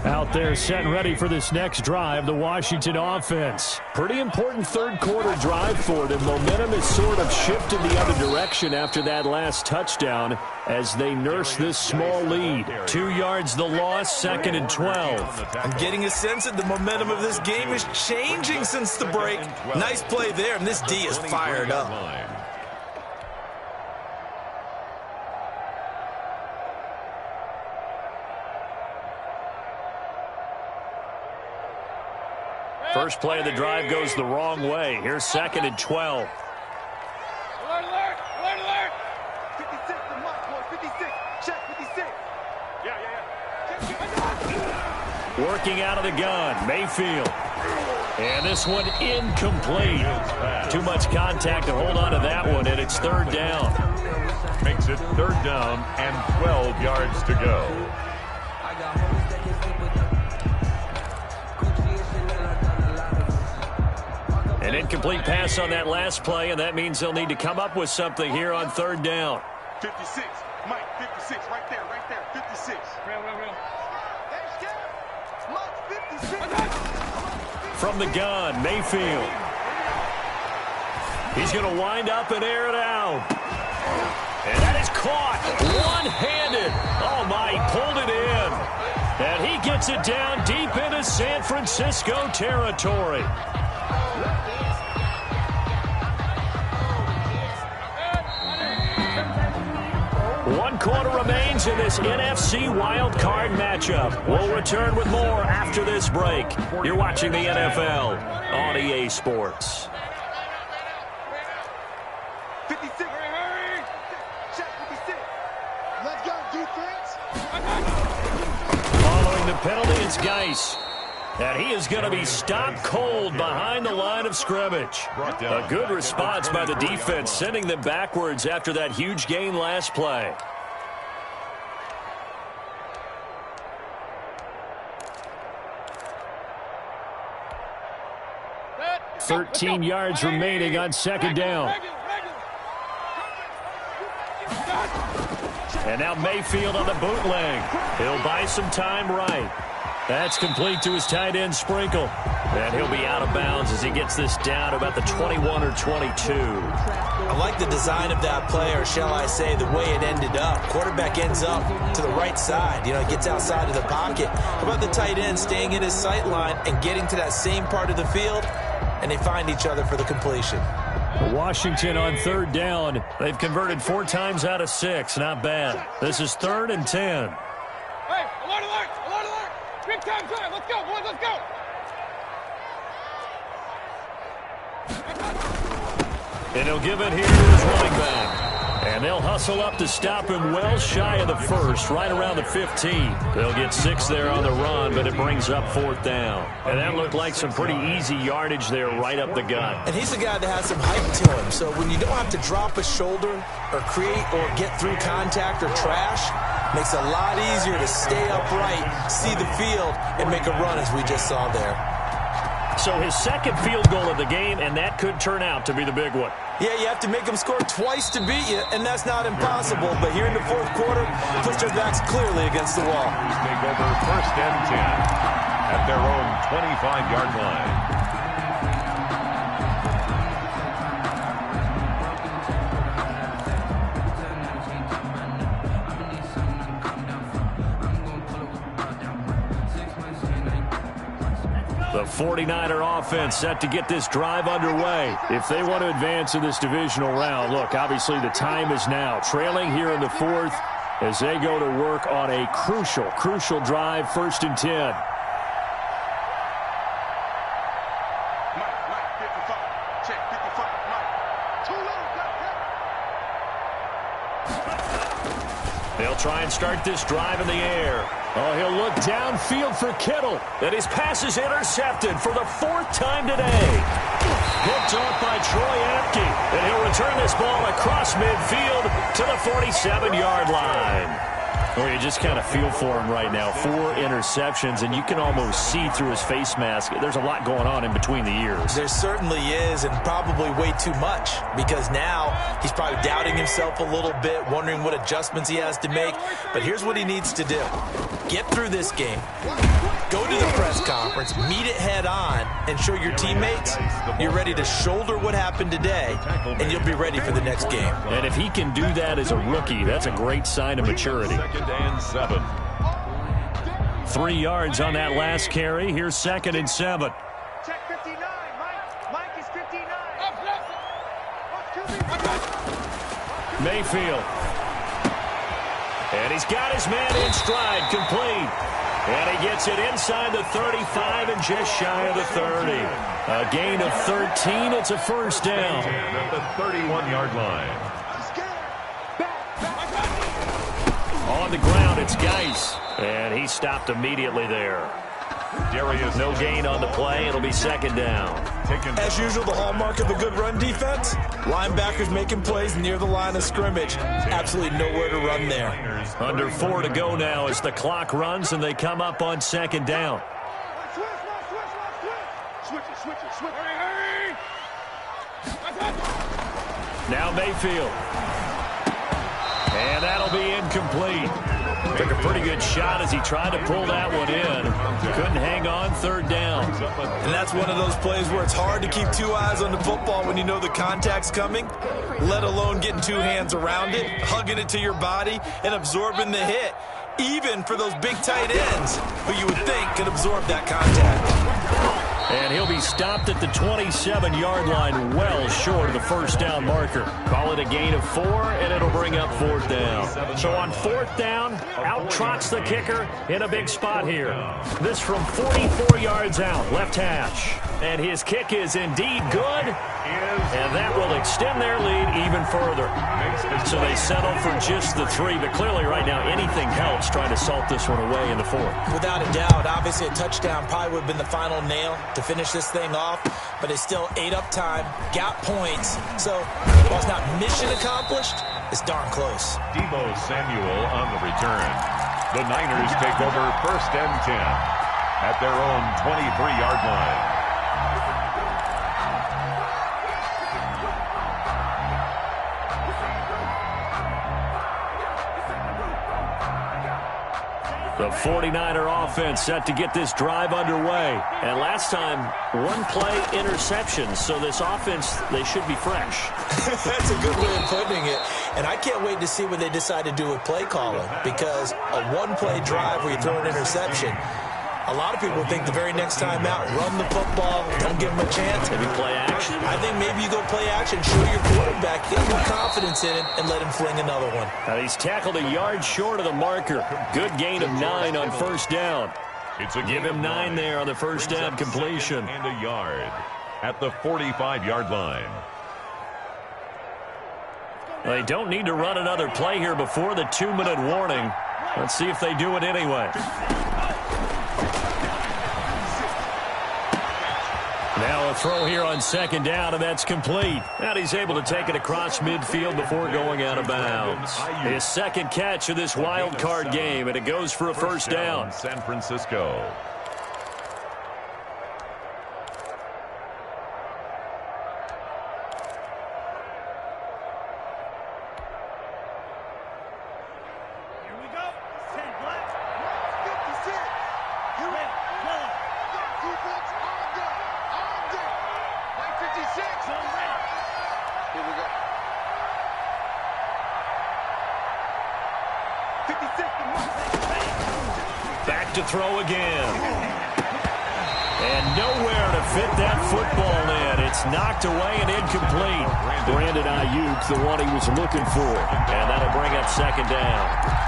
[SPEAKER 3] Out there set and ready for this next drive, the Washington offense. Pretty important 3rd quarter drive for them. Momentum has sort of shifted the other direction after that last touchdown as they nurse this small lead. 2 yards the loss, 2nd and 12.
[SPEAKER 5] I'm getting a sense that the momentum of this game is changing since the break. Nice play there, and this D is fired up.
[SPEAKER 3] First play of the drive goes the wrong way. Here's 2nd and 12.
[SPEAKER 1] Alert, alert, alert, alert. 56, the mark, boy, 56. Check, 56. Yeah.
[SPEAKER 3] Working out of the gun, Mayfield. And this one incomplete. Too much contact to hold on to that one, and it's 3rd down.
[SPEAKER 4] Makes it 3rd down and 12 yards to go.
[SPEAKER 3] An incomplete pass on that last play, and that means they'll need to come up with something here on 3rd down.
[SPEAKER 1] 56, Mike, 56, right there, 56.
[SPEAKER 3] From the gun, Mayfield. He's going to wind up and air it out. And that is caught one-handed. Oh, my, he pulled it in. And he gets it down deep into San Francisco territory. One quarter remains in this NFC wildcard matchup. We'll return with more after this break. You're watching the NFL on EA Sports.
[SPEAKER 1] 56. Hurry. Check, 56. Let's go, defense.
[SPEAKER 3] Following the penalty, it's Geis. And he is going to be stopped cold behind the line of scrimmage. A good response by the defense, sending them backwards after that huge gain last play. .13 yards remaining on 2nd down. And now Mayfield on the bootleg. He'll buy some time right. That's complete to his tight end, Sprinkle. And he'll be out of bounds as he gets this down to about the 21 or 22.
[SPEAKER 5] I like the design of that play, or shall I say the way it ended up. Quarterback ends up to the right side. You know, he gets outside of the pocket. How about the tight end staying in his sight line and getting to that same part of the field? And they find each other for the completion.
[SPEAKER 3] Washington on third down. They've converted 4 times out of 6. Not bad. This is 3rd and 10.
[SPEAKER 1] Hey, alert, alert, alert, alert. Big time drive. Let's go, boys, let's go.
[SPEAKER 3] And he'll give it here to his running back. And they'll hustle up to stop him well shy of the first, right around the 15. They'll get 6 there on the run, but it brings up 4th down. And that looked like some pretty easy yardage there right up the gut.
[SPEAKER 5] And he's a guy that has some height to him, so when you don't have to drop a shoulder or create or get through contact or trash, makes it a lot easier to stay upright, see the field, and make a run as we just saw there.
[SPEAKER 3] So his second field goal of the game, and that could turn out to be the big one.
[SPEAKER 5] Yeah, you have to make them score twice to beat you, and that's not impossible. But here in the 4th quarter, push their backs clearly against the wall.
[SPEAKER 4] Take over 1st and 10 at their own 25-yard line.
[SPEAKER 3] The 49er offense set to get this drive underway. If they want to advance in this divisional round, look, obviously the time is now. Trailing here in the 4th as they go to work on a crucial drive, 1st and 10.
[SPEAKER 1] Mike, 55. Check, 55, Mike. Too low,
[SPEAKER 3] They'll try and start this drive in the air. Oh, he'll look downfield for Kittle. And his pass is intercepted for the 4th time today. Picked off by Troy Apke. And he'll return this ball across midfield to the 47-yard line. Well, you just kind of feel for him right now. 4 interceptions, and you can almost see through his face mask. There's a lot going on in between the ears.
[SPEAKER 5] There certainly is, and probably way too much, because now he's probably doubting himself a little bit, wondering what adjustments he has to make. But here's what he needs to do. Get through this game. Go to the press conference, meet it head on, and show your teammates you're ready to shoulder what happened today, and you'll be ready for the next game.
[SPEAKER 3] And if he can do that as a rookie, that's a great sign of maturity.
[SPEAKER 4] 2nd and 7.
[SPEAKER 3] 3 yards on that last carry. Here's 2nd and 7.
[SPEAKER 1] Check 59, Mike. Mike is 59.
[SPEAKER 3] Mayfield. And he's got his man in stride, complete. And he gets it inside the 35 and just shy of the 30. A gain of 13. It's a 1st down.
[SPEAKER 4] At the 31-yard line.
[SPEAKER 3] On the ground, it's Geis. And he stopped immediately there. No gain on the play. It'll be 2nd down.
[SPEAKER 5] As usual, the hallmark of a good run defense, linebackers making plays near the line of scrimmage. Absolutely nowhere to run there.
[SPEAKER 3] Under 4 to go now as the clock runs and they come up on 2nd down.
[SPEAKER 1] Switch.
[SPEAKER 3] Now Mayfield. And that'll be incomplete. Took a pretty good shot as he tried to pull that one in. Couldn't hang on, 3rd down.
[SPEAKER 5] And that's one of those plays where it's hard to keep 2 eyes on the football when you know the contact's coming, let alone getting 2 hands around it, hugging it to your body, and absorbing the hit, even for those big tight ends who you would think could absorb that contact.
[SPEAKER 3] And he'll be stopped at the 27-yard line, well short of the 1st down marker. Call it a gain of 4, and it'll bring up 4th down. So on 4th down, out trots the kicker in a big spot here. This from 44 yards out, left hash. And his kick is indeed good, and that will extend their lead even further. So they settle for just the 3, but clearly right now anything helps trying to salt this one away in the 4th.
[SPEAKER 5] Without a doubt, obviously a touchdown probably would have been the final nail to finish this thing off, but it's still 8 up time, got points. So while it's not mission accomplished, it's darn close.
[SPEAKER 4] Deebo Samuel on the return. The Niners take over 1st and 10 at their own 23-yard line.
[SPEAKER 3] The 49er offense set to get this drive underway. And last time, one-play interception. So this offense, they should be fresh.
[SPEAKER 5] That's a good way of putting it. And I can't wait to see what they decide to do with play calling, because a one-play drive where you throw an interception, a lot of people think the very next time out, run the football, don't give them a chance.
[SPEAKER 3] Maybe play action.
[SPEAKER 5] I think maybe you go play action, show your quarterback, get more confidence in it, and let him fling another one.
[SPEAKER 3] He's tackled a yard short of the marker. Good gain of 9 on first down. Give him 9 there on the first down completion.
[SPEAKER 4] And a yard at the 45-yard line.
[SPEAKER 3] They don't need to run another play here before the 2-minute warning. Let's see if they do it anyway. Now a throw here on second down, and that's complete. And he's able to take it across midfield before going out of bounds. His second catch of this wild card game, and it goes for a first down.
[SPEAKER 4] San Francisco.
[SPEAKER 3] Back to throw again. And nowhere to fit that football in. It's knocked away and incomplete. Brandon Ayuk, the one he was looking for. And that'll bring up second down.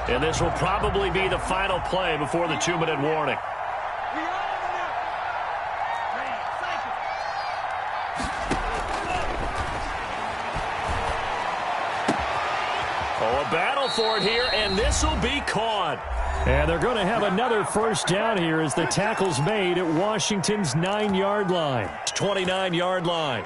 [SPEAKER 3] And this will probably be the final play before the 2-minute warning. Oh, a battle for it here, and this will be caught. And they're going to have another first down here as the tackle's made at Washington's 9-yard line. 29-yard line.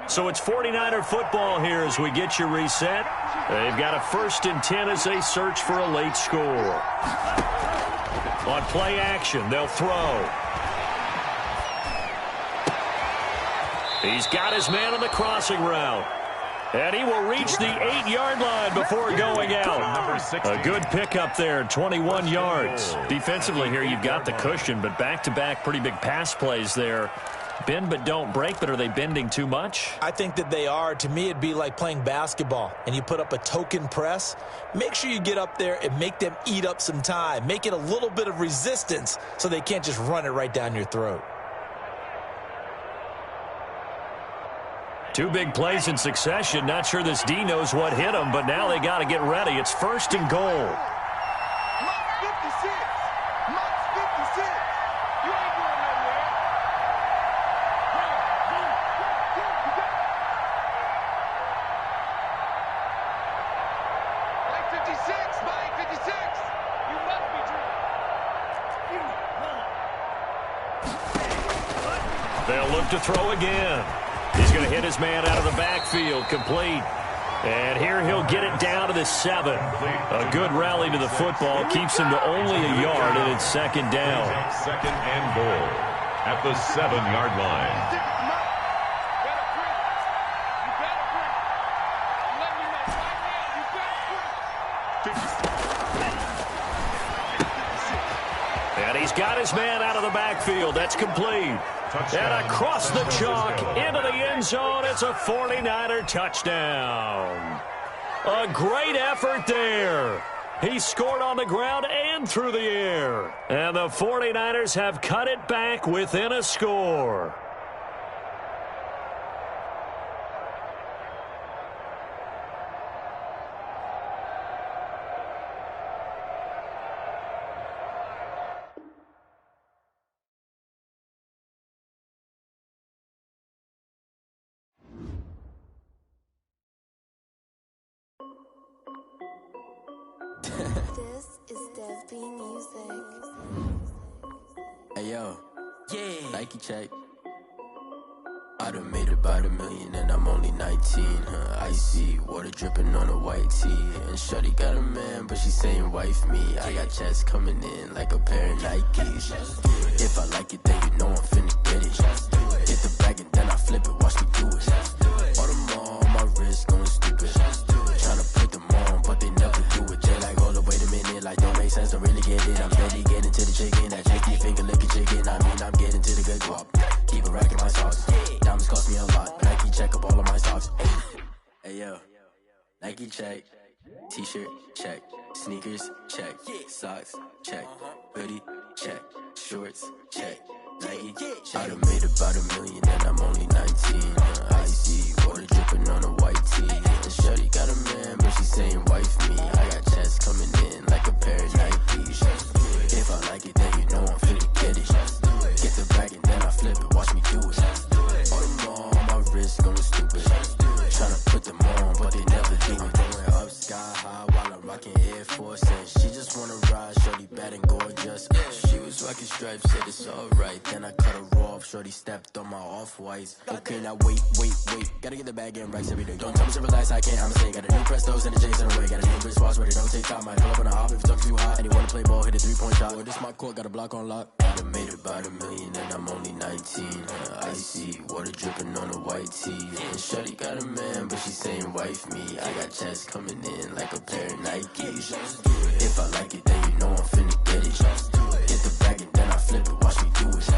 [SPEAKER 3] So it's 49er football here as we get you reset. They've got a 1st and 10 as they search for a late score. On play action, they'll throw. He's got his man on the crossing route. And he will reach the 8-yard line before going out. A good pickup there, 21 yards. Defensively here, you've got the cushion, but back-to-back pretty big pass plays there. Bend but don't break, but are they bending too much?
[SPEAKER 5] I think that they are. To me, it'd be like playing basketball, and you put up a token press. Make sure you get up there and make them eat up some time. Make it a little bit of resistance so they can't just run it right down your throat.
[SPEAKER 3] 2 big plays in succession. Not sure this D knows what hit him, but now they got to get ready. It's 1st and goal. They'll look to throw again. He's going to hit his man out of the backfield, complete. And here he'll get it down to the 7. A good rally to the football keeps him to only a yard, and it's second down.
[SPEAKER 4] 2nd and goal at the 7-yard line.
[SPEAKER 3] And he's got his man out of the backfield. That's complete. And across the chalk into the end zone. It's a 49er touchdown. A great effort there. He scored on the ground and through the air. And the 49ers have cut it back within a score.
[SPEAKER 7] This is Dev B Music.
[SPEAKER 8] Hey yo, yeah, Nike check. I done made about $1 million and I'm only 19. Icy water dripping on a white tee. And shorty got a man, but she saying wife me. I got checks coming in like a pair of Nikes. If I like it, then you know I'm finna get it. Hit the bag and then I flip it, watch me do it. All my wrist going stupid. Tryna put them on, but they never do it. They like, hold up, wait a minute, like don't make sense, don't really get it. I'm steady getting to the chicken, that chicky finger licking chicken. I mean, I'm getting to the good guap. Keep a rack in my socks. Diamonds cost me a lot. Nike check up all of my socks. Hey yo, Nike check. T-shirt check. Sneakers check. Socks check. Hoodie check. Shorts check. Nike. I done made about $1 million and I'm only 19. Icy water dripping on a white tee. And shorty got a man, but she saying wife me. I got checks coming in like a pair of Nikes. If I like it, then you know I'm finna get it. Get the bag and then I flip it, watch me do it. All my wrist going stupid. Tryna put them on, but they never do it. Going up sky high while I'm rocking Air Force. And she just wanna ride, shorty bad and gorgeous. She was rocking stripes, said it's alright. Then I cut her off, shorty stepped on my off-whites. Okay, now wait. Gotta get the bag and racks every day. Don't tell me to relax, I can't, I'ma say. Got a new Prestos and the J's in the way. Got a new wristwatch, but it don't take time. I pull up on a hop if it's talking too hot. And you wanna play ball, hit a 3-point shot. Well, this my court, got a block on lock. I done made about $1 million and I'm only 19. Icy water dripping on a white tee. And shorty got a man, but she saying wife me. I got checks coming in like a pair of Nikes. If I like it, then you know I'm finna get it. Hit the bag and then I flip it, watch me do it.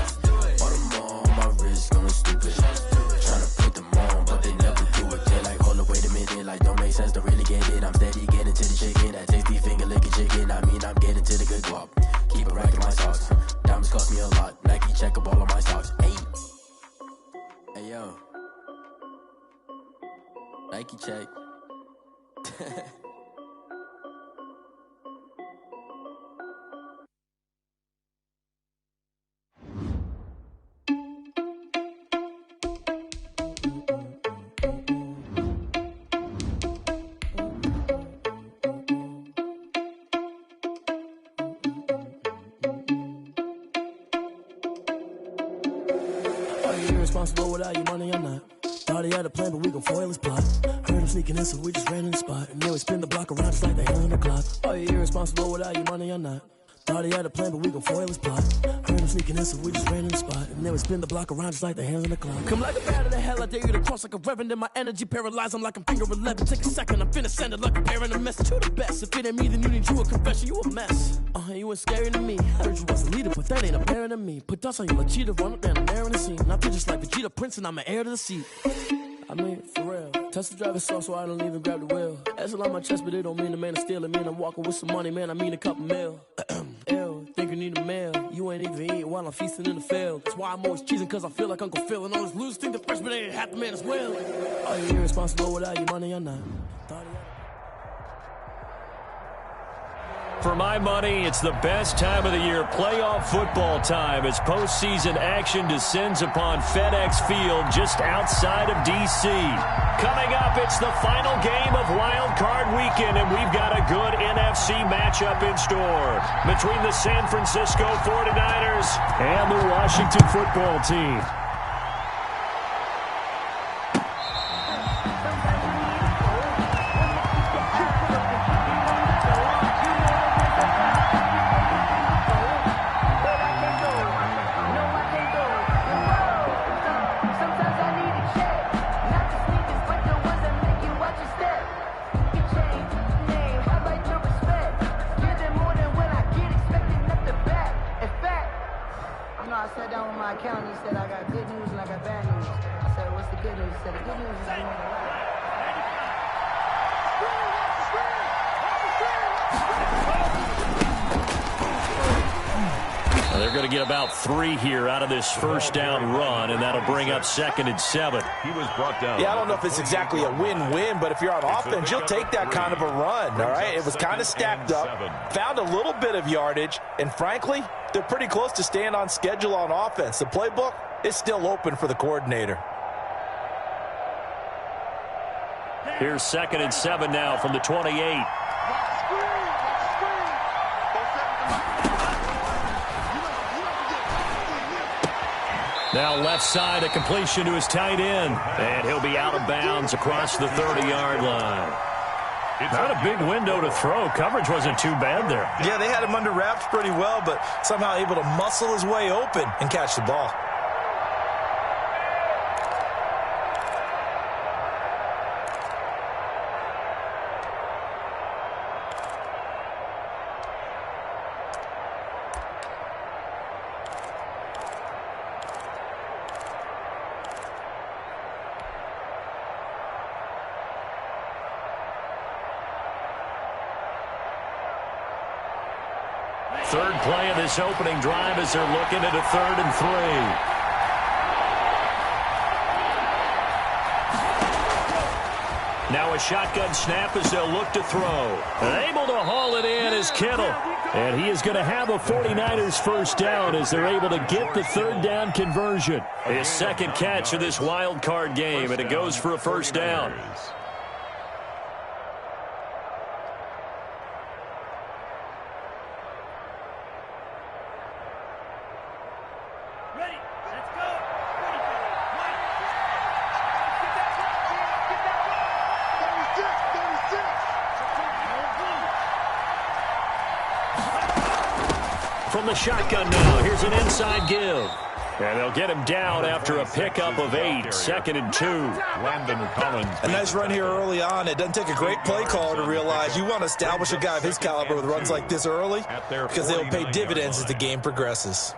[SPEAKER 8] All my wrist going stupid. Tryna put them on, but they never do it. They're like, hold up, wait a minute, like don't make sense, don't really get it. I'm steady getting to the chicken, that tasty finger licking chicken. I mean, I'm getting to the good guap. Keep a rack in my socks. Diamonds cost me a lot. Nike check up all of my socks. Hey yo, Nike check.
[SPEAKER 9] Irresponsible without your money, I'm not. Thought he had a plan, but we gon' foil his plot. Heard him sneaking in, so we just ran in the spot. And then we spin the block around just like the hand on the clock. Are you irresponsible without your money, I'm not. Thought he had a plan, but we gon' foil his plot. Heard him sneaking in, so we just ran in the spot. And then we spin the block around just like the hands on the clock. Come like a bat of the hell, I dare you to cross like a reverend. In my energy paralyzed, I'm like I'm finger 11. Take a second, I'm finna send it like a parent a message to the best. If it ain't me, then you need you a confession, you a mess. You ain't scary to me. Heard you was a leader, but that ain't apparent to me. Put dust on you like cheetah, run up down the air in the scene. I feel just like Vegeta Prince and I'm an heir to the seat. I mean, for real. Touch the driver's soft, so I don't even grab the wheel. That's on my chest, but it don't mean the man is stealing. Man, I'm walking with some money, man, I mean a couple mil. Ew, think you need a meal. You ain't even eating while I'm feasting in the field. That's why I'm always cheesing, cause I feel like Uncle Phil. And all this losers think the freshman ain't half the man as well. Are you irresponsible without your money or not?
[SPEAKER 3] For my money, it's the best time of the year, playoff football time, as postseason action descends upon FedEx Field just outside of D.C. Coming up, it's the final game of Wild Card Weekend, and we've got a good NFC matchup in store between the San Francisco 49ers and the Washington football team. They're going to get about 3 here out of this first down run, and that'll bring up 2nd and 7.
[SPEAKER 4] He was brought down.
[SPEAKER 5] Yeah, I don't know if it's exactly a win-win, but if you're on offense, you'll take that kind of a run, all right? It was kind of stacked up, found a little bit of yardage, and frankly, they're pretty close to staying on schedule on offense. The playbook is still open for the coordinator.
[SPEAKER 3] Here's 2nd and 7 now from the 28. Now left side, a completion to his tight end. And he'll be out of bounds across the 30-yard line. Not a big window to throw. Coverage wasn't too bad there.
[SPEAKER 5] Yeah, they had him under wraps pretty well, but somehow able to muscle his way open and catch the ball.
[SPEAKER 3] Third play of this opening drive as they're looking at a 3rd and 3. Now a shotgun snap as they'll look to throw. And able to haul it in is Kittle. And he is going to have a 49ers first down as they're able to get the 3rd down conversion. His second catch of this wild card game, and it goes for a first down. From the shotgun now, here's an inside give. And they'll get him down after a pickup of 8, 2nd and 2.
[SPEAKER 4] Landon Collins.
[SPEAKER 5] A nice run here early on. It doesn't take a great play caller to realize you want to establish a guy of his caliber with runs like this early because they'll pay dividends as the game progresses.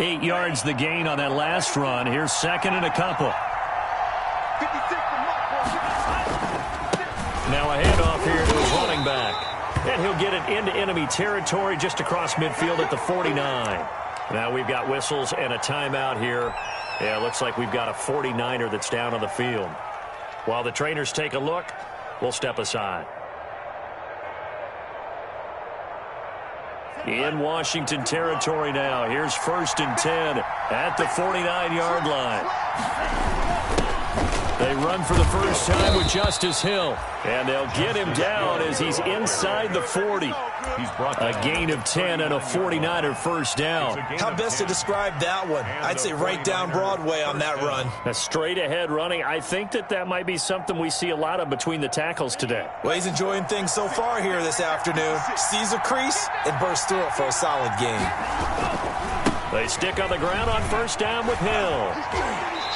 [SPEAKER 3] Eight yards the gain on that last run. Here's 2nd and a couple. Now a handoff here to his running back. And he'll get it into enemy territory just across midfield at the 49. Now we've got whistles and a timeout here. Yeah, it looks like we've got a 49er that's down on the field. While the trainers take a look, we'll step aside. In Washington territory now. Here's 1st and 10 at the 49-yard line. They run for the first time with Justice Hill. And they'll get him down as he's inside the 40. A gain of 10 and a 49er first down.
[SPEAKER 5] How best to describe that one? I'd say right down Broadway on that run.
[SPEAKER 3] A straight ahead running. I think that might be something we see a lot of between the tackles today.
[SPEAKER 5] Well, he's enjoying things so far here this afternoon. Sees a crease and bursts through it for a solid gain.
[SPEAKER 3] They stick on the ground on first down with Hill.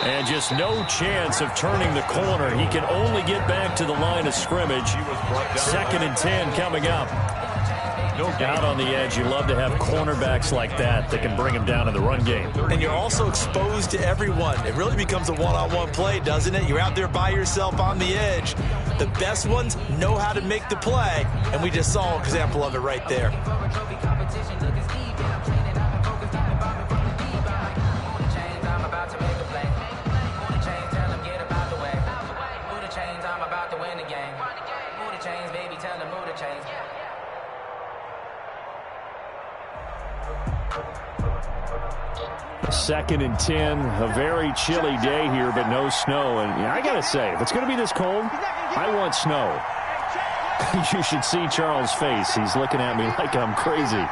[SPEAKER 3] And just no chance of turning the corner. He can only get back to the line of scrimmage. 2nd and 10 coming up. Out on the edge, you love to have cornerbacks like that can bring him down in the run game.
[SPEAKER 5] And you're also exposed to everyone. It really becomes a one-on-one play, doesn't it? You're out there by yourself on the edge. The best ones know how to make the play, and we just saw an example of it right there.
[SPEAKER 3] Second and 10, a very chilly day here, but no snow. And I got to say, if it's going to be this cold, I want snow. You should see Charles' face. He's looking at me like I'm crazy.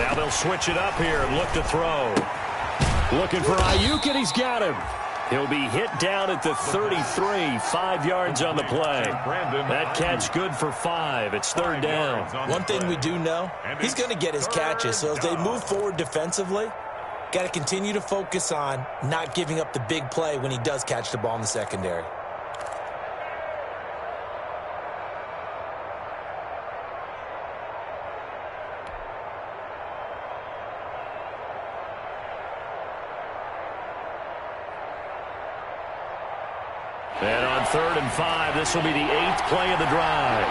[SPEAKER 3] Now they'll switch it up here and look to throw. Looking for Ayuk, and he's got him. He'll be hit down at the 33, 5 yards on the play. That catch good for 5. It's 3rd down.
[SPEAKER 5] One thing we do know, he's going to get his catches. So as they move forward defensively, got to continue to focus on not giving up the big play when he does catch the ball in the secondary.
[SPEAKER 3] And on 3rd and 5, this will be the 8th play of the drive.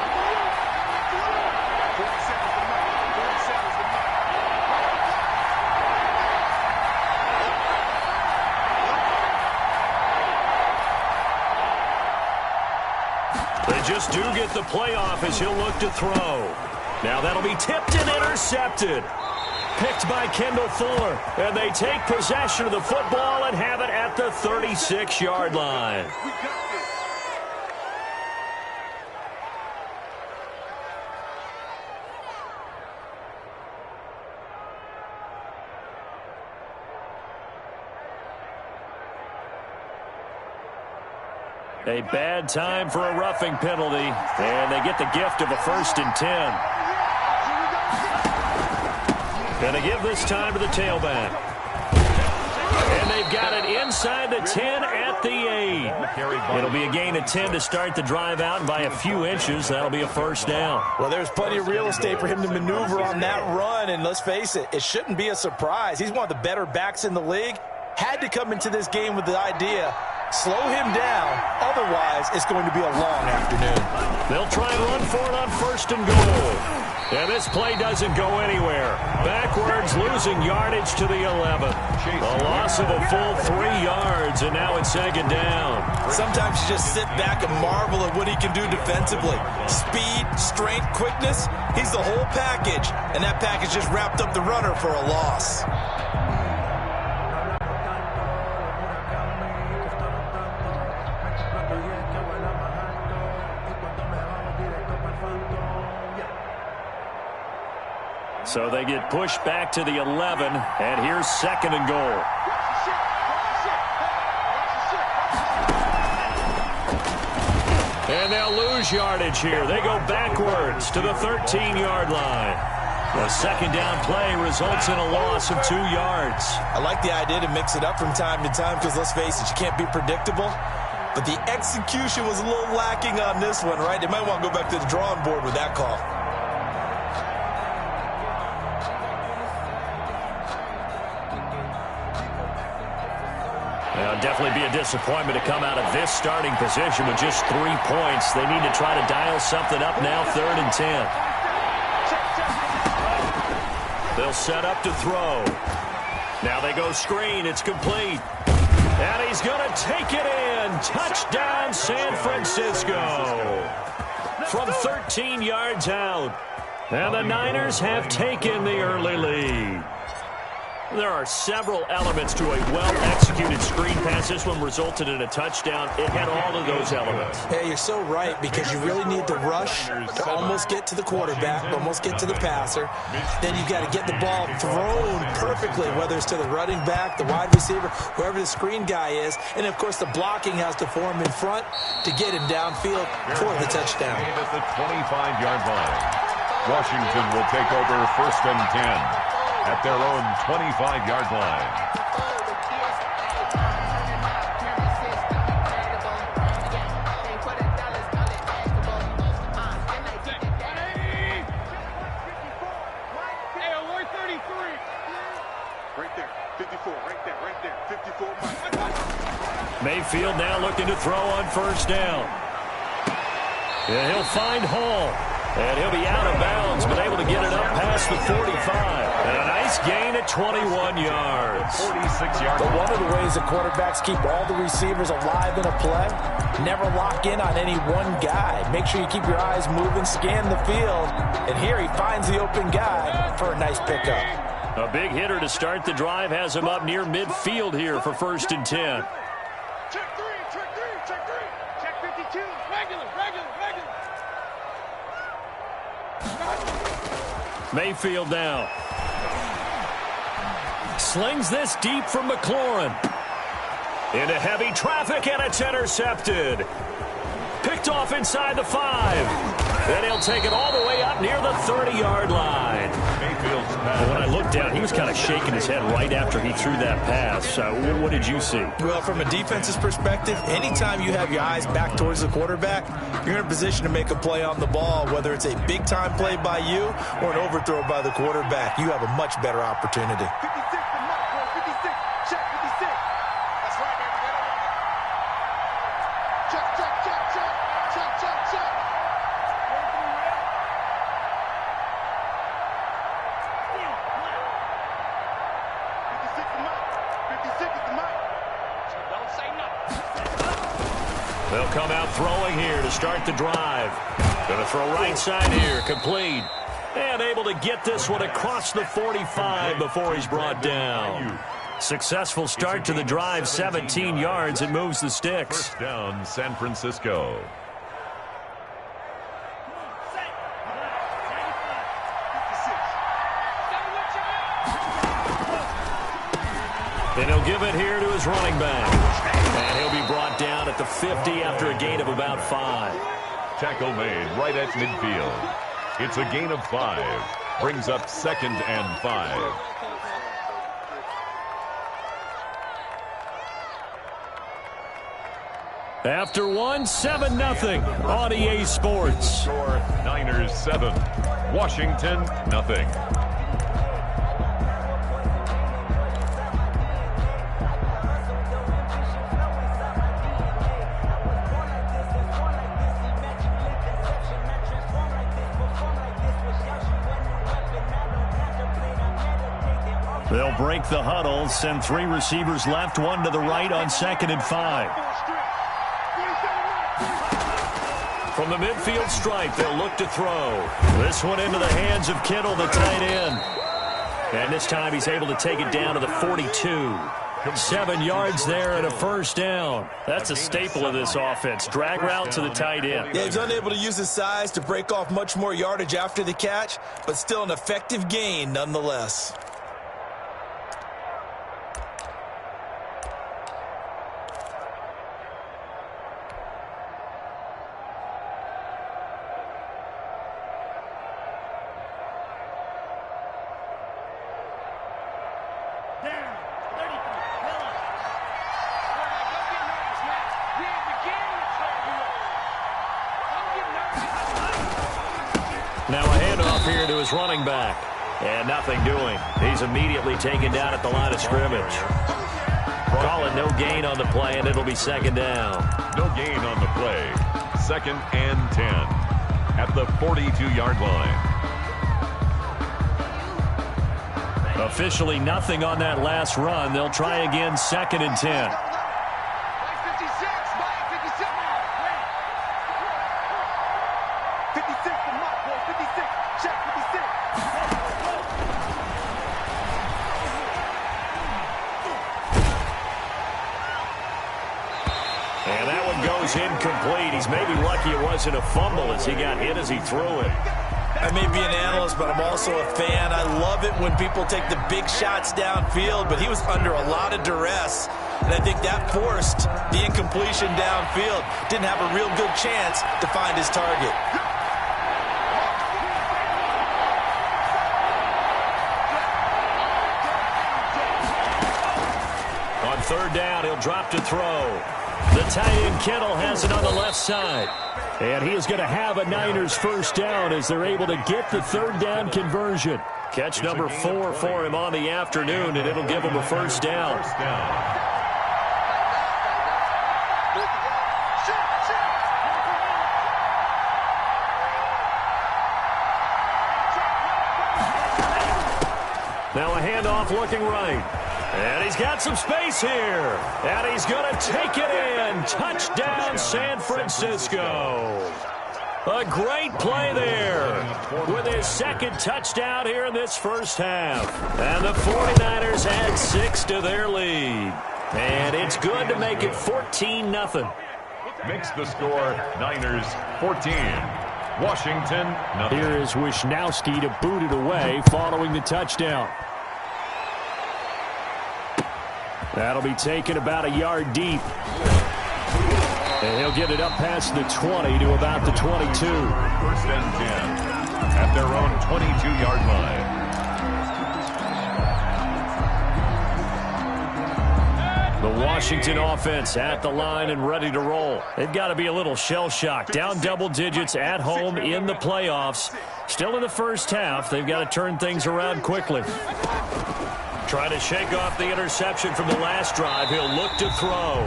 [SPEAKER 3] They just do get the playoff as he'll look to throw. Now that'll be tipped and intercepted. picked by Kendall Fuller. And they take possession of the football and have it at the 36-yard line. A bad time for a roughing penalty, and they get the gift of a 1st and 10. Going to give this time to the tailback. And they've got it inside the 10 at the 8. It'll be a gain of 10 to start the drive out, and by a few inches, that'll be a 1st down.
[SPEAKER 5] Well, there's plenty of real estate for him to maneuver on that run, and let's face it, it shouldn't be a surprise. He's one of the better backs in the league. Had to come into this game with the idea, slow him down, otherwise it's going to be a long afternoon.
[SPEAKER 3] They'll try and run for it on 1st and goal. And this play doesn't go anywhere. Backwards, losing yardage to the 11. A loss of a full 3 yards, and now it's 2nd down.
[SPEAKER 5] Sometimes you just sit back and marvel at what he can do defensively. Speed, strength, quickness, he's the whole package, and that package just wrapped up the runner for a loss.
[SPEAKER 3] So they get pushed back to the 11, and here's 2nd and goal. And they'll lose yardage here. They go backwards to the 13-yard line. The 2nd down play results in a loss of 2 yards.
[SPEAKER 5] I like the idea to mix it up from time to time because, let's face it, you can't be predictable. But the execution was a little lacking on this one, right? They might want to go back to the drawing board with that call.
[SPEAKER 3] It'll definitely be a disappointment to come out of this starting position with just 3 points. They need to try to dial something up now, 3rd and 10. They'll set up to throw. Now they go screen. It's complete. And he's going to take it in. Touchdown, San Francisco. From 13 yards out. And the Niners have taken the early lead. There are several elements to a well-executed screen pass. This one resulted in a touchdown. It had all of those elements.
[SPEAKER 5] Yeah, you're so right, because you really need to rush to almost get to the quarterback, almost get to the passer. Then you've got to get the ball thrown perfectly, whether it's to the running back, the wide receiver, whoever the screen guy is. And, of course, the blocking has to form in front to get him downfield for the touchdown.
[SPEAKER 4] At the 25-yard line, Washington will take over 1st and 10. At their own 25-yard line.
[SPEAKER 1] Right there, 54, right there, 54.
[SPEAKER 3] Mayfield now looking to throw on 1st down. And he'll find Hall. And he'll be out of bounds, but able to get it up past the 45. And a nice gain at 21 yards.
[SPEAKER 4] 46 yards.
[SPEAKER 5] But one of the ways the quarterbacks keep all the receivers alive in a play, never lock in on any one guy. Make sure you keep your eyes moving, scan the field. And here he finds the open guy for a nice pickup.
[SPEAKER 3] A big hitter to start the drive has him up near midfield here for 1st and 10.
[SPEAKER 1] Check 3, check 3, check 3. Check 52. Regular.
[SPEAKER 3] Mayfield now. Slings this deep from McLaurin. Into heavy traffic, and it's intercepted. Picked off inside the 5. Then he'll take it all the way up near the 30-yard line. When I looked down, he was kind of shaking his head right after he threw that pass. What did you see?
[SPEAKER 5] Well, from a defense's perspective, anytime you have your eyes back towards the quarterback, you're in a position to make a play on the ball, whether it's a big-time play by you or an overthrow by the quarterback. You have a much better opportunity.
[SPEAKER 1] 56 to Mike, bro. 56. Check 56. That's right, baby. Check.
[SPEAKER 3] They'll come out throwing here to start the drive. Going to throw right side here, complete. And able to get this one across the 45 before he's brought down. Successful start to the drive, 17 yards. It moves the sticks.
[SPEAKER 4] First down, San Francisco.
[SPEAKER 3] And he'll give it here to his running back. And he'll be brought down at the 50 after a gain of about 5.
[SPEAKER 4] Tackle made right at midfield. It's a gain of 5. Brings up 2nd and 5.
[SPEAKER 3] After 1, 7-0 on EA Sports.
[SPEAKER 4] Score Niners 7. Washington nothing.
[SPEAKER 3] They'll break the huddle, send 3 receivers left, 1 to the right on 2nd and 5. From the midfield stripe, they'll look to throw. This one into the hands of Kittle, the tight end. And this time he's able to take it down to the 42. 7 yards there and a first down. That's a staple of this offense. Drag route to the tight end.
[SPEAKER 5] Yeah, he's unable to use his size to break off much more yardage after the catch, but still an effective gain nonetheless.
[SPEAKER 3] Now a handoff here to his running back. And nothing doing. He's immediately taken down at the line of scrimmage. Calling no gain on the play, and it'll be 2nd down.
[SPEAKER 4] No gain on the play. 2nd and 10 at the 42-yard line.
[SPEAKER 3] Officially nothing on that last run. They'll try again, 2nd and 10. And that one goes incomplete. He's maybe lucky it wasn't a fumble as he got hit as he threw it.
[SPEAKER 5] I may be an analyst, but I'm also a fan. I love it when people take the big shots downfield, but he was under a lot of duress. And I think that forced the incompletion downfield. Didn't have a real good chance to find his target.
[SPEAKER 3] On 3rd down, he'll drop to throw. The tight end Kittle has it on the left side. And he is going to have a Niners first down as they're able to get the 3rd down conversion. Catch number 4 for him on the afternoon, and it'll give him a first down. Now a handoff looking right. And he's got some space here. And he's going to take it in. Touchdown, San Francisco. A great play there with his 2nd touchdown here in this first half. And the 49ers add 6 to their lead. And it's good to make it 14-0.
[SPEAKER 4] Makes the score Niners 14. Washington nothing.
[SPEAKER 3] Here is Wisnowski to boot it away following the touchdown. That'll be taken about a yard deep. And he'll get it up past the 20 to about the 22.
[SPEAKER 4] 1st and 10 at their own 22-yard line.
[SPEAKER 3] The Washington offense at the line and ready to roll. They've got to be a little shell-shocked. Down double digits at home in the playoffs. Still in the first half. They've got to turn things around quickly. Trying to shake off the interception from the last drive. He'll look to throw.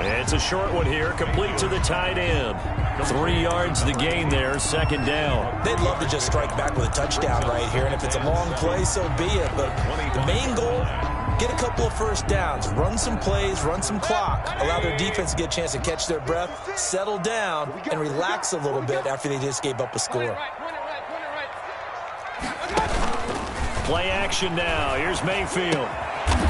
[SPEAKER 3] It's a short one here, complete to the tight end. 3 yards the gain there, 2nd down.
[SPEAKER 5] They'd love to just strike back with a touchdown right here, and if it's a long play, so be it. But the main goal, get a couple of first downs, run some plays, run some clock, allow their defense to get a chance to catch their breath, settle down, and relax a little bit after they just gave up a score.
[SPEAKER 3] Play action now. Here's Mayfield.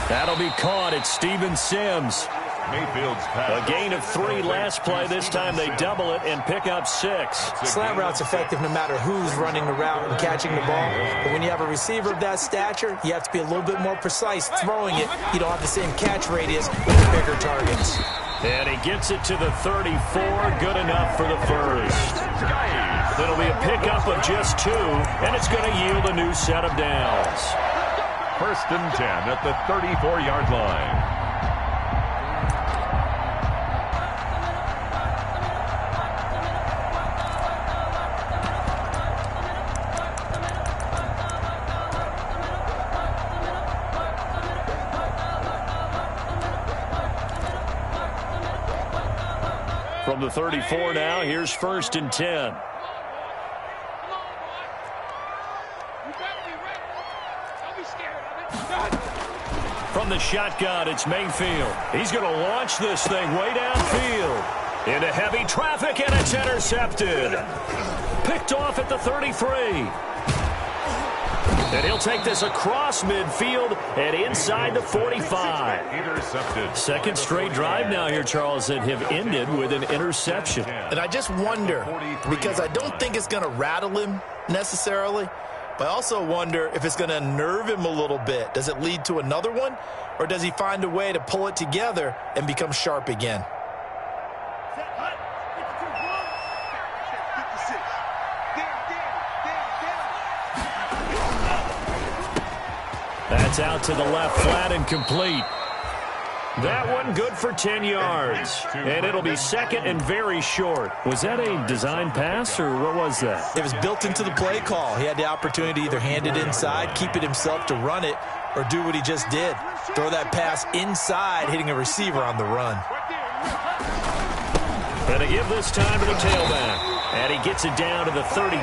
[SPEAKER 3] That'll be caught. It's Steven Sims.
[SPEAKER 4] Mayfield's pass.
[SPEAKER 3] A gain of 3 last play. This time they double it and pick up 6.
[SPEAKER 5] Slant route's effective no matter who's running the route and catching the ball. But when you have a receiver of that stature, you have to be a little bit more precise throwing it. You don't have the same catch radius with the bigger targets.
[SPEAKER 3] And he gets it to the 34. Good enough for the first. It'll be a pickup of just 2, and it's going to yield a new set of downs.
[SPEAKER 4] 1st and 10 at the 34-yard line.
[SPEAKER 3] From the 34 now, here's 1st and 10. From the shotgun, it's Mayfield. He's going to launch this thing way downfield. Into heavy traffic, and it's intercepted. Picked off at the 33. And he'll take this across midfield and inside the 45.
[SPEAKER 4] Intercepted.
[SPEAKER 3] Second straight drive now here, Charles, that have ended with an interception.
[SPEAKER 10] And I just wonder, because I don't think it's going to rattle him necessarily, but I also wonder if it's going to nerve him a little bit. Does it lead to another one, or does he find a way to pull it together and become sharp again?
[SPEAKER 3] That's out to the left, flat and complete. That one good for 10 yards. And it'll be 2nd and very short. Was that a design pass, or what was that?
[SPEAKER 5] It was built into the play call. He had the opportunity to either hand it inside, keep it himself to run it, or do what he just did. Throw that pass inside, hitting a receiver on the run.
[SPEAKER 3] And to give this time to the tailback. And he gets it down to the 32.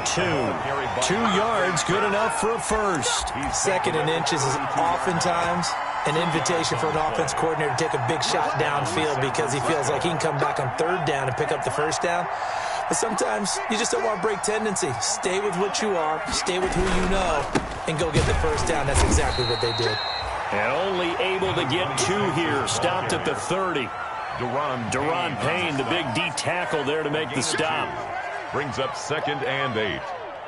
[SPEAKER 3] 2 yards, good enough for a first.
[SPEAKER 5] 2nd and inches is oftentimes an invitation for an offense coordinator to take a big shot downfield because he feels like he can come back on 3rd down and pick up the 1st down. But sometimes you just don't want to break tendency. Stay with what you are, stay with who you know, and go get the 1st down. That's exactly what they did.
[SPEAKER 3] And only able to get 2 here. Stopped at the 30. Deron Payne, the big D tackle there to make the stop.
[SPEAKER 4] Brings up 2nd and 8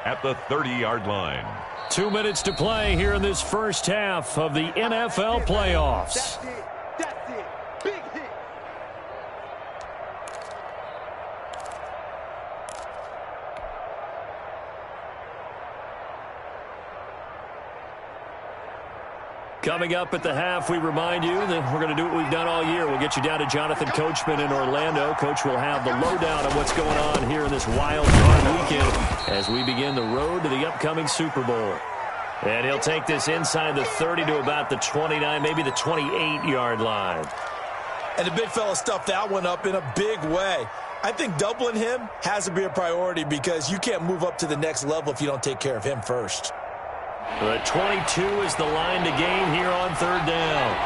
[SPEAKER 4] at the 30-yard line.
[SPEAKER 3] 2 minutes to play here in this first half of the NFL playoffs.
[SPEAKER 1] That's it. Big hit.
[SPEAKER 3] Coming up at the half, we remind you that we're going to do what we've done all year. We'll get you down to Jonathan Coachman in Orlando. Coach will have the lowdown on what's going on here in this wild card weekend as we begin the road to the upcoming Super Bowl. And he'll take this inside the 30 to about the 29, maybe the 28-yard line.
[SPEAKER 5] And the big fella stuffed that one up in a big way. I think doubling him has to be a priority because you can't move up to the next level if you don't take care of him first.
[SPEAKER 3] The 22 is the line to gain here on 3rd down.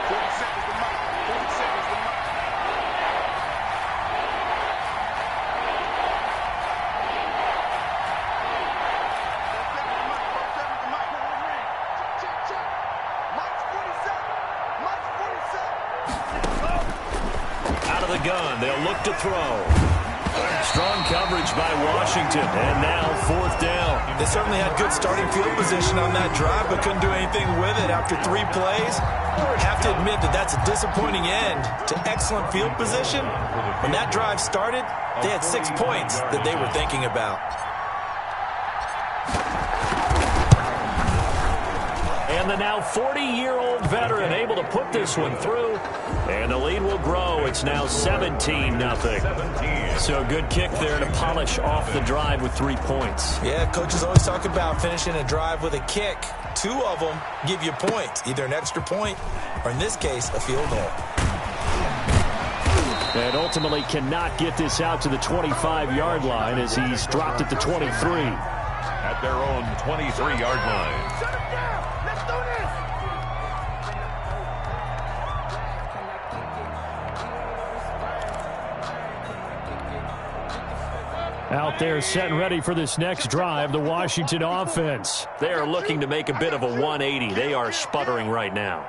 [SPEAKER 1] 40 seconds to Mike. 40 seconds to Mike.
[SPEAKER 3] Out of the gun, they'll look to throw. Strong coverage by Washington, and now 4th down.
[SPEAKER 5] They certainly had good starting field position on that drive, but couldn't do anything with it after 3 plays. Have to admit that that's a disappointing end to excellent field position. When that drive started, they had 6 points that they were thinking about.
[SPEAKER 3] And the now 40-year-old veteran able to put this one through. And the lead will grow. It's now 17-0. So a good kick there to polish off the drive with 3 points.
[SPEAKER 5] Yeah, coaches always talk about finishing a drive with a kick. 2 of them give you points, either an extra point or, in this case, a field goal.
[SPEAKER 3] And ultimately cannot get this out to the 25-yard line as he's dropped at the 23.
[SPEAKER 4] At their own 23-yard line.
[SPEAKER 1] Shut him down. Let's do this.
[SPEAKER 3] Out there set and ready for this next drive, the Washington offense. They are looking to make a bit of a 180. They are sputtering right now.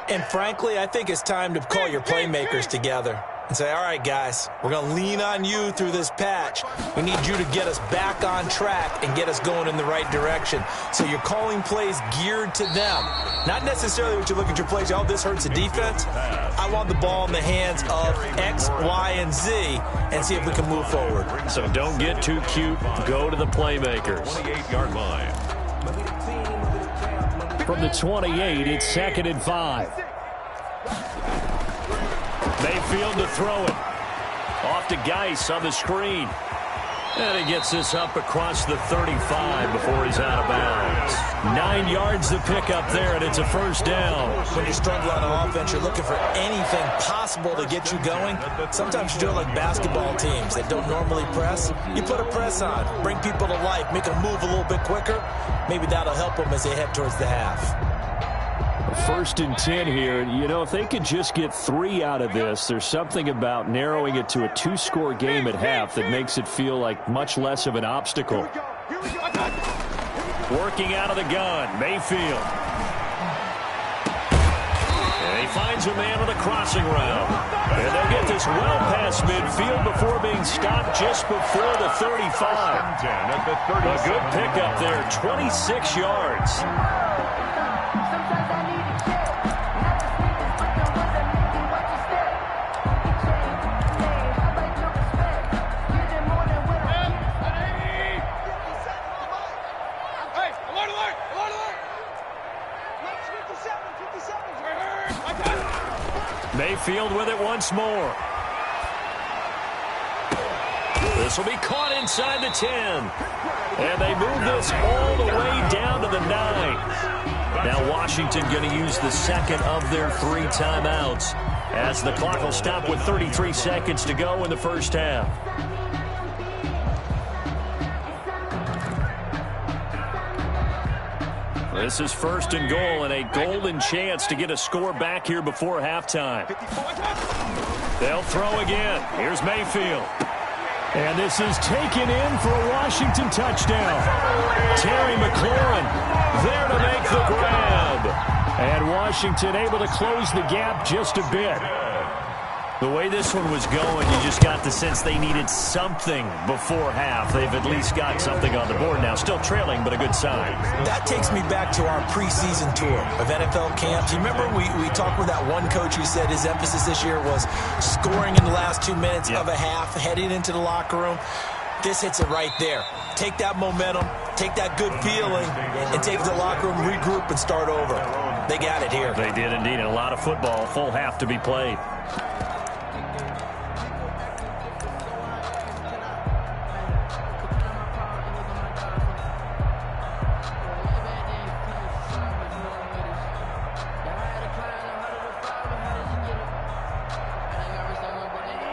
[SPEAKER 5] And frankly, I think it's time to call your playmakers together and say, all right, guys, we're going to lean on you through this patch. We need you to get us back on track and get us going in the right direction. So you're calling plays geared to them. Not necessarily what you look at your plays, oh, this hurts the defense. I want the ball in the hands of X, Y, and Z and see if we can move forward.
[SPEAKER 3] So don't get too cute. Go to the playmakers.
[SPEAKER 4] 28-yard line.
[SPEAKER 3] From the 28, it's 2nd and 5. Mayfield to throw it. Off to Geis on the screen. And he gets this up across the 35 before he's out of bounds. 9 yards to pick up there, and it's a first down.
[SPEAKER 5] When you struggle on offense, you're looking for anything possible to get you going. Sometimes you do it like basketball teams that don't normally press. You put a press on, bring people to life, make them move a little bit quicker. Maybe that'll help them as they head towards the half.
[SPEAKER 3] 1st and 10 here. You know, if they could just get 3 out of this, there's something about narrowing it to a 2-score game at half that makes it feel like much less of an obstacle. Working out of the gun, Mayfield. And he finds a man on the crossing route. And they get this well past midfield before being stopped just before the 35. A good pickup there, 26 yards. Mayfield with it once more. This will be caught inside the 10. And they move this all the way down to the 9. Now Washington going to use the second of their 3 timeouts as the clock will stop with 33 seconds to go in the first half. This is 1st and goal and a golden chance to get a score back here before halftime. They'll throw again. Here's Mayfield. And this is taken in for a Washington touchdown. Terry McLaurin there to make the grab. And Washington able to close the gap just a bit. The way this one was going, you just got the sense they needed something before half. They've at least got something on the board now. Still trailing, but a good sign.
[SPEAKER 5] That takes me back to our preseason tour of NFL camps. You remember we talked with that one coach who said his emphasis this year was scoring in the last 2 minutes of a half, heading into the locker room. This hits it right there. Take that momentum, take that good feeling, and take the locker room, regroup, and start over. They got it here.
[SPEAKER 3] They did indeed. A lot of football, full half to be played.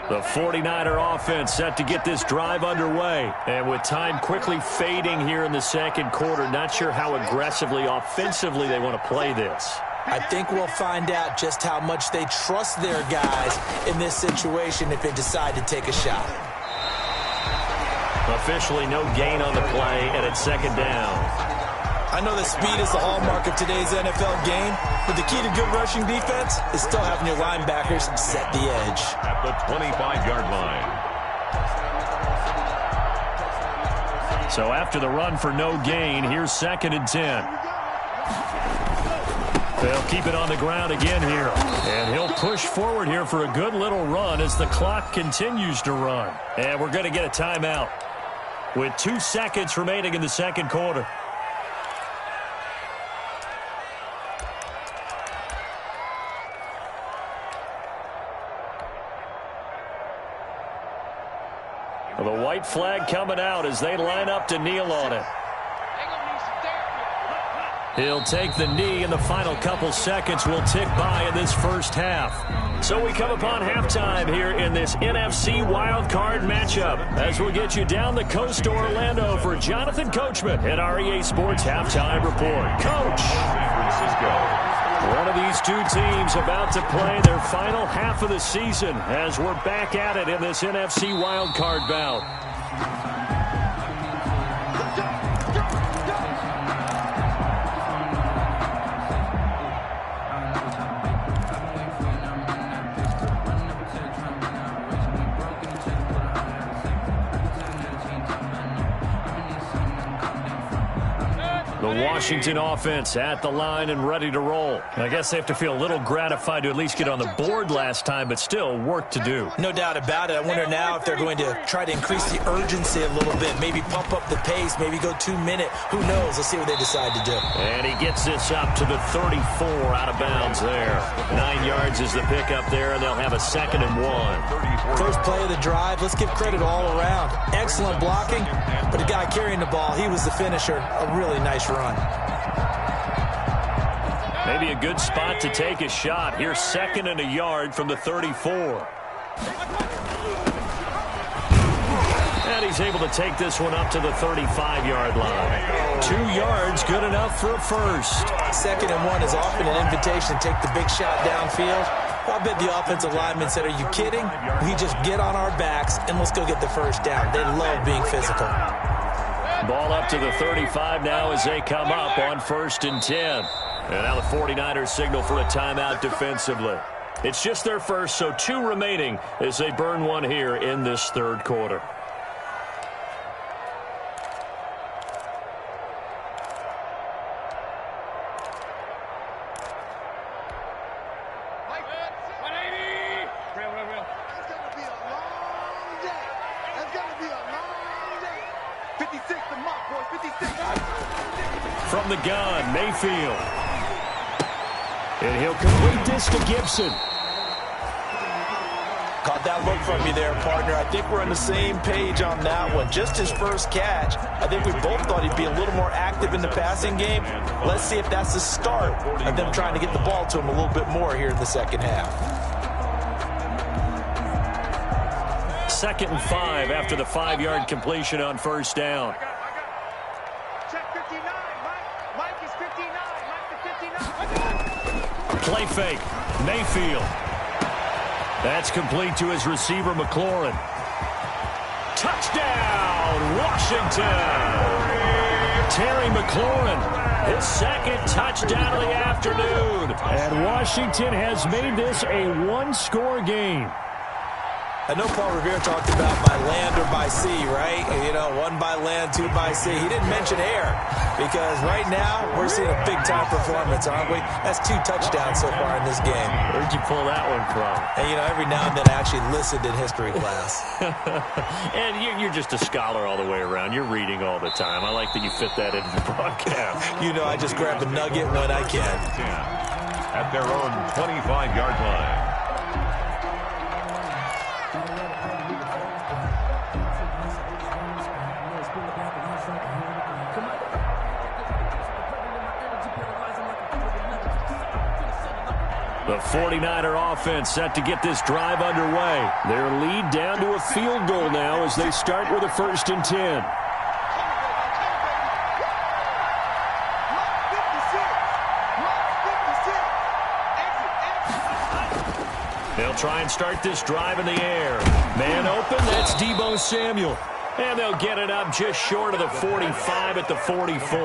[SPEAKER 3] The 49er offense set to get this drive underway. And with time quickly fading here in the second quarter, not sure how aggressively, offensively they want to play this.
[SPEAKER 5] I think we'll find out just how much they trust their guys in this situation if they decide to take a shot.
[SPEAKER 3] Officially no gain on the play, and it's 2nd down.
[SPEAKER 5] I know that speed is the hallmark of today's NFL game, but the key to good rushing defense is still having your linebackers set the edge.
[SPEAKER 4] At the 25-yard line.
[SPEAKER 3] So after the run for no gain, here's 2nd and 10. They'll keep it on the ground again here. And he'll push forward here for a good little run as the clock continues to run. And we're going to get a timeout with 2 seconds remaining in the second quarter. The white flag coming out as they line up to kneel on it. He'll take the knee, and the final couple seconds will tick by in this first half. So we come upon halftime here in this NFC wildcard matchup as we'll get you down the coast to Orlando for Jonathan Coachman at our EA Sports Halftime Report. Coach! One of these two teams about to play their final half of the season as we're back at it in this NFC wildcard bout. Washington offense at the line and ready to roll. I guess they have to feel a little gratified to at least get on the board last time, but still work to do.
[SPEAKER 5] No doubt about it. I wonder now if they're going to try to increase the urgency a little bit, maybe pump up the pace, maybe go 2 minute. Who knows? Let's see what they decide to do.
[SPEAKER 3] And he gets this up to the 34 out of bounds there. 9 yards is the pickup there, and they'll have a 2nd and 1.
[SPEAKER 5] First play of the drive. Let's give credit all around. Excellent blocking, but the guy carrying the ball, he was the finisher. A really nice run.
[SPEAKER 3] Maybe a good spot to take a shot. Here's 2nd and a yard from the 34. And he's able to take this one up to the 35-yard line. 2 yards, good enough for a first.
[SPEAKER 5] 2nd and 1 is often an invitation to take the big shot downfield. I bet the offensive lineman said, are you kidding? We just get on our backs and let's go get the first down. They love being physical.
[SPEAKER 3] Ball up to the 35 now as they come up on 1st and 10. And now the 49ers signal for a timeout defensively. It's just their first, so 2 remaining as they burn one here in this 3rd quarter. From the gun, Mayfield. And he'll complete this to Gibson.
[SPEAKER 5] Caught that look from you there, partner. I think we're on the same page on that one. Just his first catch. I think we both thought he'd be a little more active in the passing game. Let's see if that's the start of them trying to get the ball to him a little bit more here in the 2nd half.
[SPEAKER 3] 2nd and 5 after the 5-yard completion on 1st down. Play fake. Mayfield. That's complete to his receiver, McLaurin. Touchdown, Washington. Terry McLaurin, his 2nd touchdown of the afternoon. And Washington has made this a 1-score game.
[SPEAKER 5] I know Paul Revere talked about by land or by sea, right? You know, 1 by land, 2 by sea. He didn't mention air because right now we're seeing a big-time performance, aren't we? That's 2 touchdowns so far in this game.
[SPEAKER 3] Where'd you pull that one from?
[SPEAKER 5] And, you know, every now and then I actually listened in history class.
[SPEAKER 3] And you're just a scholar all the way around. You're reading all the time. I like that you fit that into the broadcast.
[SPEAKER 5] You know, I just grab a nugget when I can.
[SPEAKER 4] At their own 25-yard line.
[SPEAKER 3] The 49er offense set to get this drive underway. Their lead down to a field goal now as they start with a 1st and 10. They'll try and start this drive in the air. Man open, that's Deebo Samuel. And they'll get it up just short of the 45 at the 44.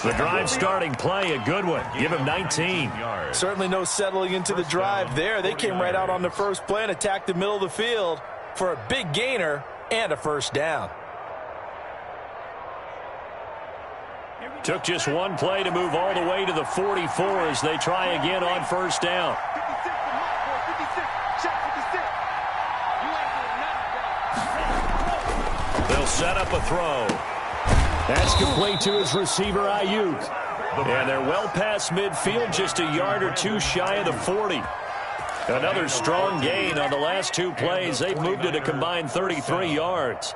[SPEAKER 3] The drive starting play, a good one. Give him 19.
[SPEAKER 5] Certainly no settling into the drive there. They came right out on the first play and attacked the middle of the field for a big gainer and a 1st down.
[SPEAKER 3] Took just 1 play to move all the way to the 44 as they try again on 1st down. They'll set up a throw. That's complete to his receiver, Ayuk. And they're well past midfield, just a yard or 2 shy of the 40. Another strong gain on the last 2 plays. They've moved it a combined 33 yards.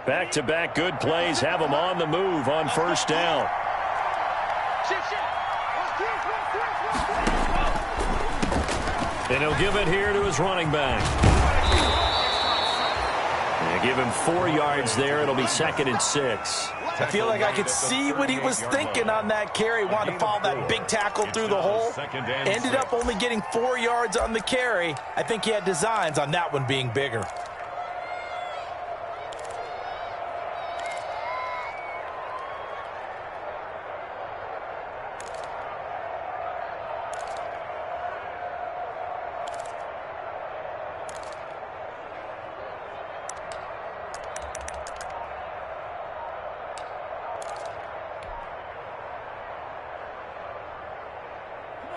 [SPEAKER 3] Back-to-back good plays have them on the move on first down. And he'll give it here to his running back. And give him 4 yards there. It'll be 2nd and 6.
[SPEAKER 5] I feel like I could see what he was thinking on that carry. Wanted to follow that big tackle through the hole. Ended up only getting 4 yards on the carry. I think he had designs on that one being bigger.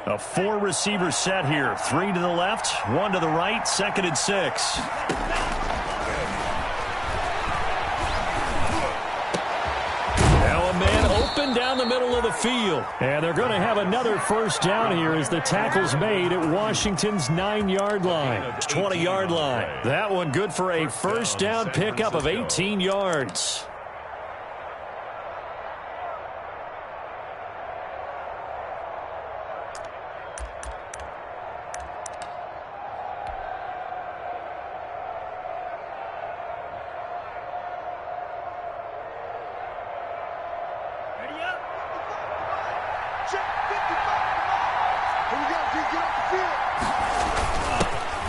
[SPEAKER 3] A 4-receiver set here. 3 to the left, 1 to the right, 2nd and 6. Now a man open down the middle of the field. And they're going to have another first down here as the tackle's made at Washington's 9-yard line. 20-yard line. That one good for a first down pickup of 18 yards.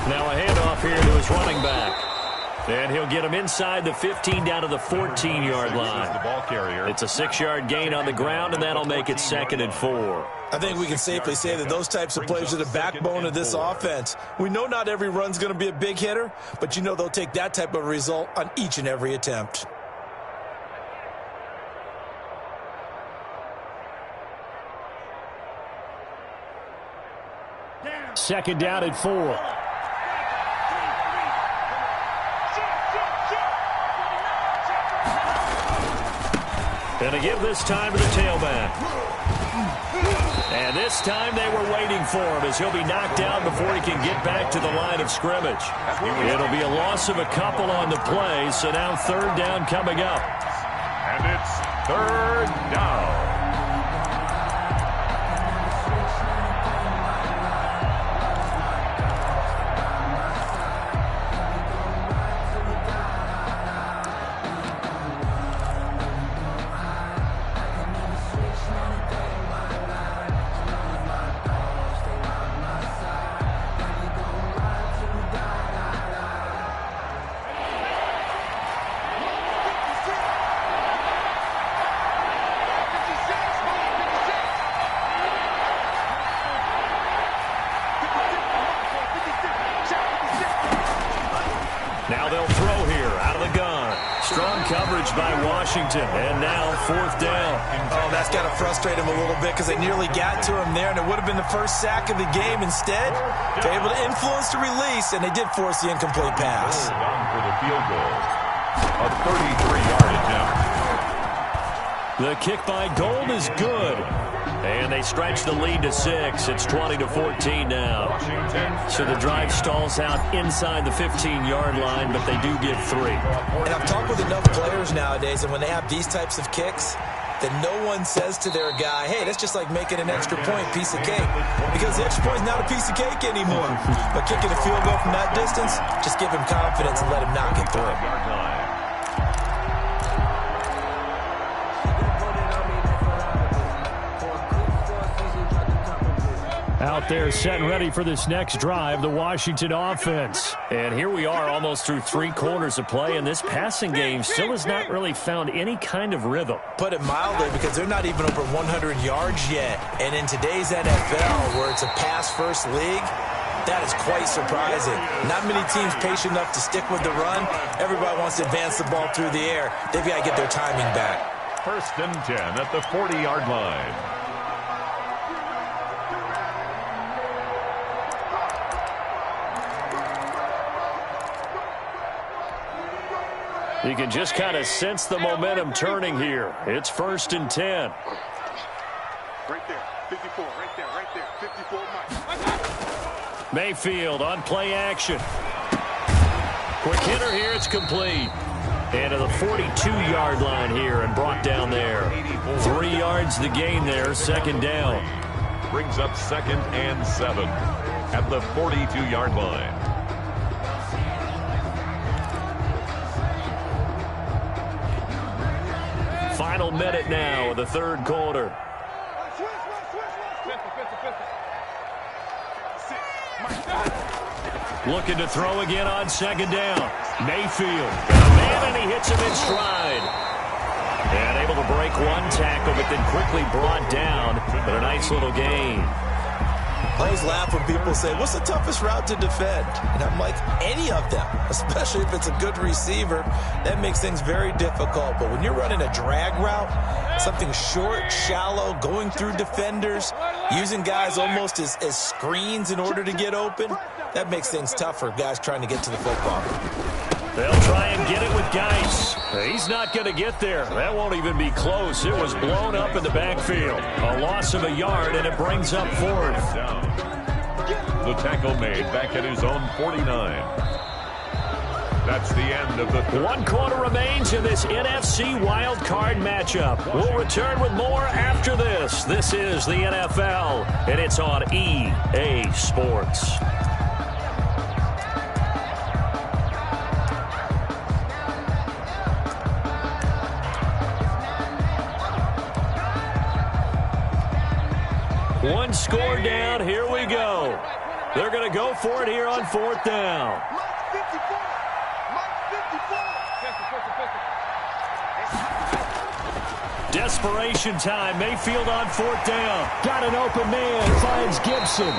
[SPEAKER 3] Now a handoff here to his running back. And he'll get him inside the 15 down to the 14-yard line. It's a 6-yard gain on the ground, and that'll make it 2nd and 4.
[SPEAKER 5] I think we can safely say that those types of plays are the backbone of this offense. We know not every run's going to be a big hitter, but you know they'll take that type of result on each and every attempt.
[SPEAKER 3] Second down at 4. And to give this time to the tailback. And this time they were waiting for him as he'll be knocked down before he can get back to the line of scrimmage. It'll be a loss of a couple on the play, so now 3rd down coming up.
[SPEAKER 4] And it's 3rd down.
[SPEAKER 3] Now they'll throw here out of the gun. Strong coverage by Washington. And now 4th down.
[SPEAKER 5] Oh, that's got to frustrate him a little bit because they nearly got to him there, and it would have been the first sack of the game. Instead, they're able to influence the release, and they did force the incomplete pass.
[SPEAKER 4] For the field goal. A 33-yard attempt.
[SPEAKER 3] The kick by Gold is good. And they stretch the lead to 6. It's 20-14 now. So the drive stalls out inside the 15-yard line, but they do get 3.
[SPEAKER 5] And I've talked with enough players nowadays, and when they have these types of kicks, that no one says to their guy, hey, that's just like making an extra point, piece of cake. Because the extra point is not a piece of cake anymore. But kicking a field goal from that distance, just give him confidence and let him knock it through.
[SPEAKER 3] Out there set and ready for this next drive, the Washington offense. And here we are almost through 3 quarters of play, and this passing game still has not really found any kind of rhythm.
[SPEAKER 5] Put it mildly, because they're not even over 100 yards yet. And in today's NFL, where it's a pass-first league, that is quite surprising. Not many teams patient enough to stick with the run. Everybody wants to advance the ball through the air. They've got to get their timing back.
[SPEAKER 4] 1st and 10 at the 40-yard line.
[SPEAKER 3] You can just kind of sense the momentum turning here. It's 1st and 10.
[SPEAKER 1] Right there, 54, right there, 54, Mike.
[SPEAKER 3] Mayfield on play action. Quick hitter here, it's complete. And to the 42-yard line here and brought down there. 3 yards the gain there, second down.
[SPEAKER 4] Brings up 2nd and 7 at the 42-yard line.
[SPEAKER 3] Final minute now of the third quarter. Looking to throw again on second down. Mayfield. A man, and he hits him in stride. And able to break one tackle, but then quickly brought down. But a nice little gain.
[SPEAKER 5] I always laugh when people say, what's the toughest route to defend? And I'm like, any of them, especially if it's a good receiver. That makes things very difficult. But when you're running a drag route, something short, shallow, going through defenders, using guys almost as screens in order to get open, that makes things tough for guys trying to get to the football.
[SPEAKER 3] They'll try and get it with Geis. He's not going to get there. That won't even be close. It was blown up in the backfield. A loss of a yard, and it brings up 4th.
[SPEAKER 4] The tackle made back at his own 49. That's the end of the third.
[SPEAKER 3] 1 quarter remains in this NFC wild card matchup. We'll return with more after this. This is the NFL, and it's on EA Sports. One score down. Here we go. They're going to go for it here on 4th down. Desperation time. Mayfield on 4th down. Got an open man. Finds Gibson.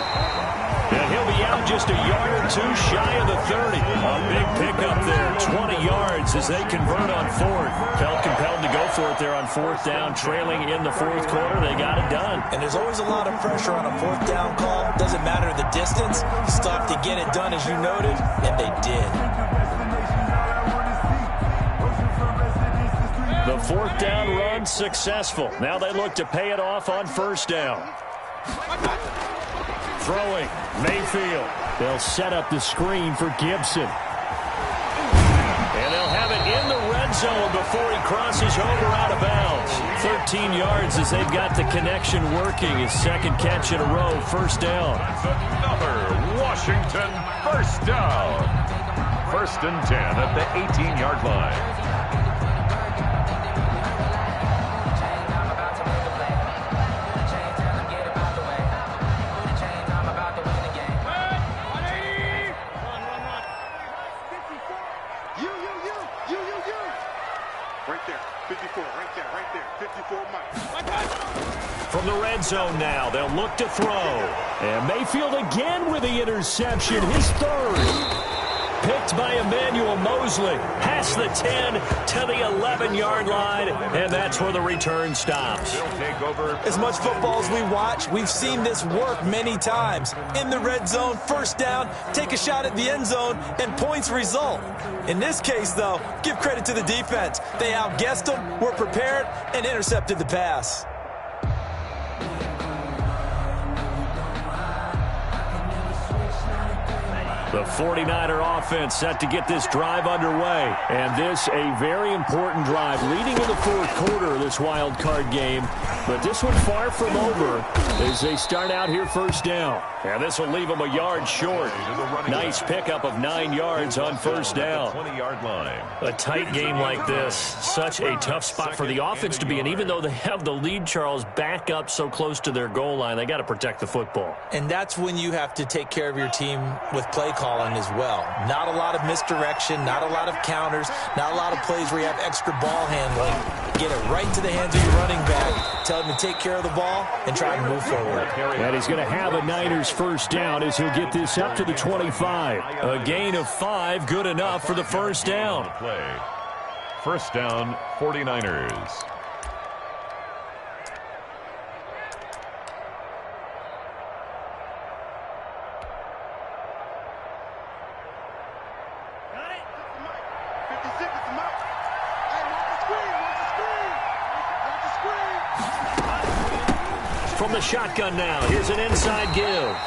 [SPEAKER 3] And he'll be out just a yard or two shy of the 30. A big pickup there. 20 yards as they convert on 4th. Felt compelled to go for it there on 4th down. Trailing in the 4th quarter. They got it done.
[SPEAKER 5] And there's always a lot of pressure on a 4th down call. Doesn't matter the distance. You still have to get it done, as you noted. And they did.
[SPEAKER 3] The 4th down run successful. Now they look to pay it off on 1st down. Throwing, Mayfield. They'll set up the screen for Gibson. And they'll have it in the red zone before he crosses over out of bounds. 13 yards as they've got the connection working. His 2nd catch in a row, 1st down.
[SPEAKER 4] That's another Washington 1st down. 1st and 10 at the 18-yard line.
[SPEAKER 3] From the red zone now, they'll look to throw. And Mayfield again with the interception, his 3rd. Picked by Emmanuel Mosley. Past the 10 to the 11-yard line, and that's where the return stops.
[SPEAKER 5] As much football as we watch, we've seen this work many times. In the red zone, 1st down, take a shot at the end zone, and points result. In this case, though, give credit to the defense. They outguessed them, were prepared, and intercepted the pass.
[SPEAKER 3] The 49er offense set to get this drive underway. And this a very important drive leading in the 4th quarter of this wild card game. But this one far from over as they start out here 1st down. And this will leave them a yard short. Nice pickup of 9 yards on 1st down.
[SPEAKER 4] 20-yard line.
[SPEAKER 3] A tight game like this, such a tough spot for the offense to be in. Even though they have the lead, Charles, back up so close to their goal line, they got to protect the football.
[SPEAKER 5] And that's when you have to take care of your team with play calling as well. Not a lot of misdirection, not a lot of counters, not a lot of plays where you have extra ball handling. Get it right to the hands of your running back, tell him to take care of the ball, and try and move forward.
[SPEAKER 3] And he's going to have a Niners 1st down as he'll get this up to the 25. A gain of 5, good enough for the 1st down.
[SPEAKER 4] 1st down, 49ers.
[SPEAKER 3] From the shotgun now, here's an inside give.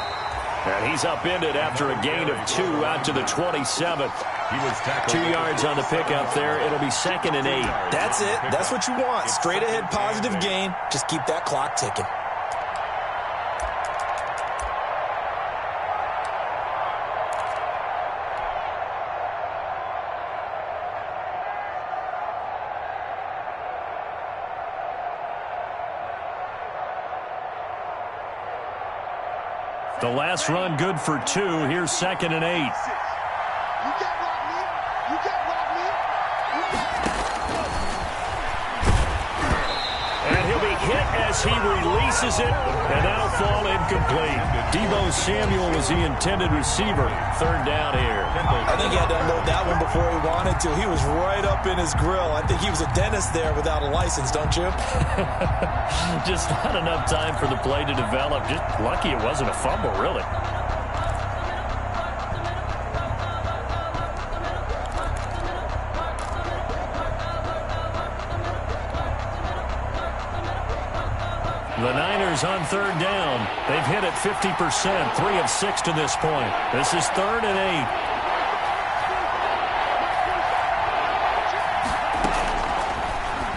[SPEAKER 3] And he's upended after a gain of 2 out to the 27th.
[SPEAKER 4] He was tackled.
[SPEAKER 3] 2 yards on the pickup there. It'll be 2nd and 8.
[SPEAKER 5] That's it. That's what you want. Straight ahead, positive gain. Just keep that clock ticking.
[SPEAKER 3] The last run good for 2. Here's 2nd and 8.
[SPEAKER 1] You can't rock me. You can't rock me.
[SPEAKER 3] And he'll be hit as he releases it, and that'll fall incomplete. Deebo Samuel was the intended receiver. 3rd down here.
[SPEAKER 5] I think he had to unload that one before he wanted to. He was right up in his grill. I think he was a dentist there without a license, don't you?
[SPEAKER 3] Just not enough time for the play to develop. Just lucky it wasn't a fumble, really. The Niners on 3rd down. They've hit it 50%, 3 of 6 to this point. This is 3rd and 8.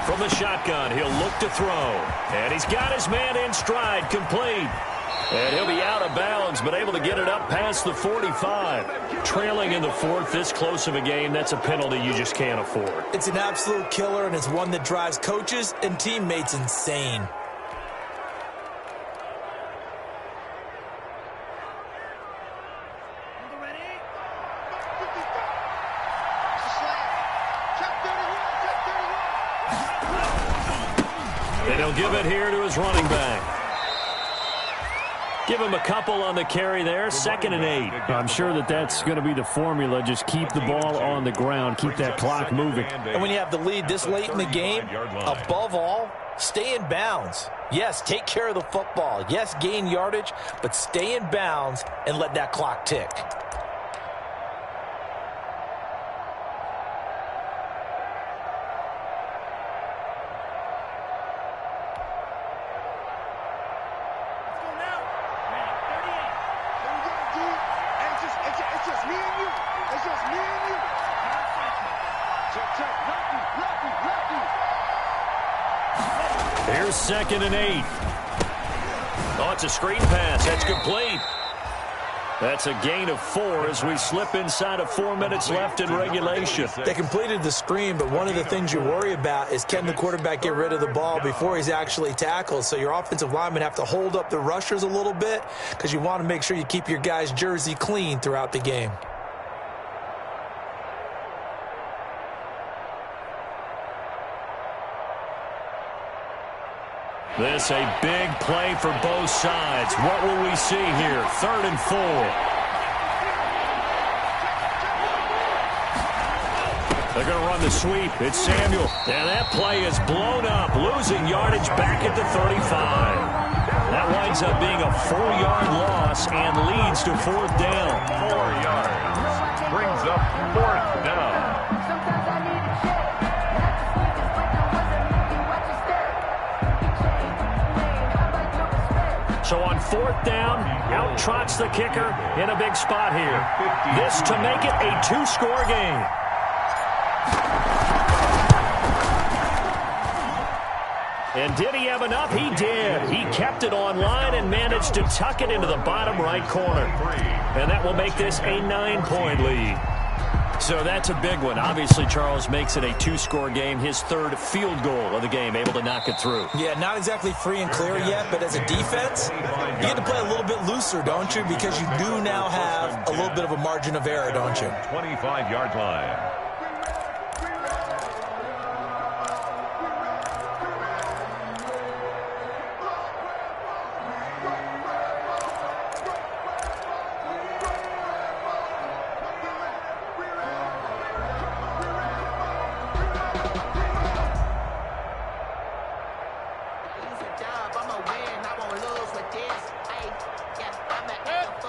[SPEAKER 3] From the shotgun, he'll look to throw. And he's got his man in stride, complete. And he'll be out of bounds, but able to get it up past the 45. Trailing in the 4th, this close of a game, that's a penalty you just can't afford.
[SPEAKER 5] It's an absolute killer, and it's one that drives coaches and teammates insane.
[SPEAKER 3] And he'll give it here to his running back. Give him a couple on the carry there. 2nd and 8.
[SPEAKER 11] I'm sure that's going to be the formula. Just keep the ball on the ground. Keep that clock moving.
[SPEAKER 5] And when you have the lead this late in the game, above all, stay in bounds. Yes, take care of the football. Yes, gain yardage, but stay in bounds and let that clock tick.
[SPEAKER 3] Here's 2nd and 8. Oh, it's a screen pass. That's complete. That's a gain of 4 as we slip inside of 4 minutes left in regulation.
[SPEAKER 5] They completed the screen, but one of the things you worry about is can the quarterback get rid of the ball before he's actually tackled. So your offensive linemen have to hold up the rushers a little bit because you want to make sure you keep your guy's jersey clean throughout the game.
[SPEAKER 3] This a big play for both sides. What will we see here? 3rd and 4. They're going to run the sweep. It's Samuel. And that play is blown up, losing yardage back at the 35. That winds up being a 4-yard loss and leads to 4th down.
[SPEAKER 4] 4 yards. Brings up 4th down.
[SPEAKER 3] So on 4th down, out trots the kicker in a big spot here. This to make it a 2-score game. And did he have enough? He did. He kept it on line and managed to tuck it into the bottom right corner. And that will make this a 9-point lead. So that's a big one. Obviously, Charles makes it a 2-score game. His 3rd field goal of the game, able to knock it through.
[SPEAKER 5] Yeah, not exactly free and clear yet, but as a defense, you get to play a little bit looser, don't you? Because you do now have a little bit of a margin of error, don't you?
[SPEAKER 4] 25-yard line.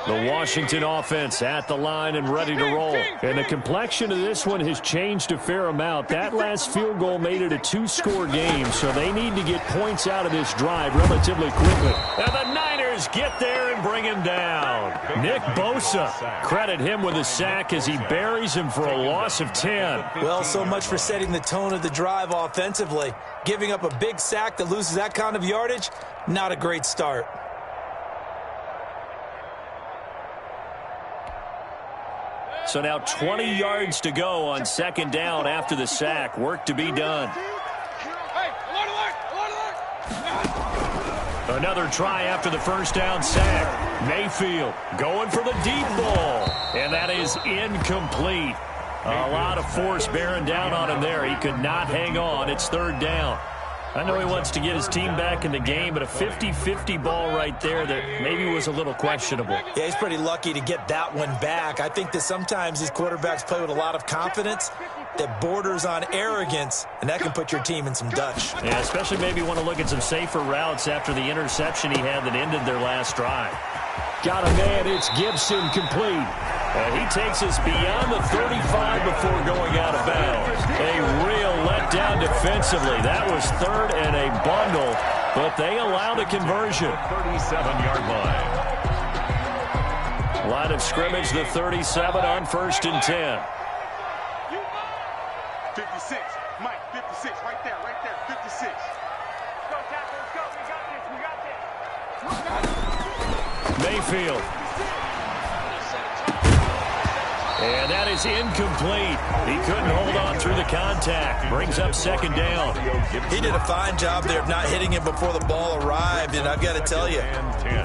[SPEAKER 3] The Washington offense at the line and ready to roll. And the complexion of this one has changed a fair amount. That last field goal made it a 2-score game, so they need to get points out of this drive relatively quickly. And the Niners defenders get there and bring him down. Nick Bosa, credit him with a sack as he buries him for a loss of 10.
[SPEAKER 5] Well, so much for setting the tone of the drive offensively. Giving up a big sack that loses that kind of yardage, not a great start.
[SPEAKER 3] So now 20 yards to go on second down after the sack. Work to be done. Another try after the first down sack. Mayfield going for the deep ball. And that is incomplete. A lot of force bearing down on him there. He could not hang on. It's third down. I know he wants to get his team back in the game, but a 50-50 ball right there that maybe was a little questionable.
[SPEAKER 5] Yeah, he's pretty lucky to get that one back. I think that sometimes these quarterbacks play with a lot of confidence that borders on arrogance, and that can put your team in some Dutch.
[SPEAKER 3] Yeah, especially maybe want to look at some safer routes after the interception he had that ended their last drive.
[SPEAKER 11] Got a man, it's Gibson, complete.
[SPEAKER 3] He takes us beyond the 35 before going out of bounds. A real letdown defensively. That was third and a bundle, but they allow the conversion.
[SPEAKER 4] 37-yard line.
[SPEAKER 3] Line of scrimmage, the 37 on 1st and 10.
[SPEAKER 1] 56. Mike, 56. Right there, 56. Go, tackle, let's go. We got this.
[SPEAKER 3] Mayfield. And that is incomplete. He couldn't hold on through the contact. Brings up second down.
[SPEAKER 5] He did a fine job there of not hitting him before the ball arrived, and I've got to tell you,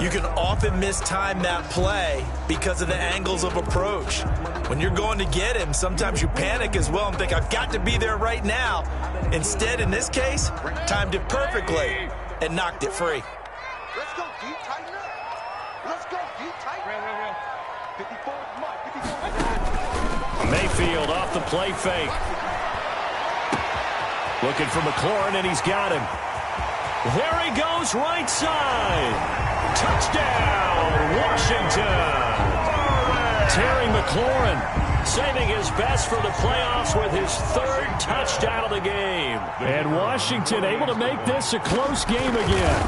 [SPEAKER 5] you can often mistime that play because of the angles of approach. When you're going to get him, sometimes you panic as well and think, I've got to be there right now. Instead, in this case, timed it perfectly and knocked it free.
[SPEAKER 1] Let's go deep, tighten up. Let's go deep, tighten up. 54, Mike, 54.
[SPEAKER 3] Mayfield off the play fake. Looking for McLaurin, and he's got him. There he goes, right side. Touchdown, Washington. Terry McLaurin saving his best for the playoffs with his third touchdown of the game.
[SPEAKER 11] And Washington able to make this a close game again.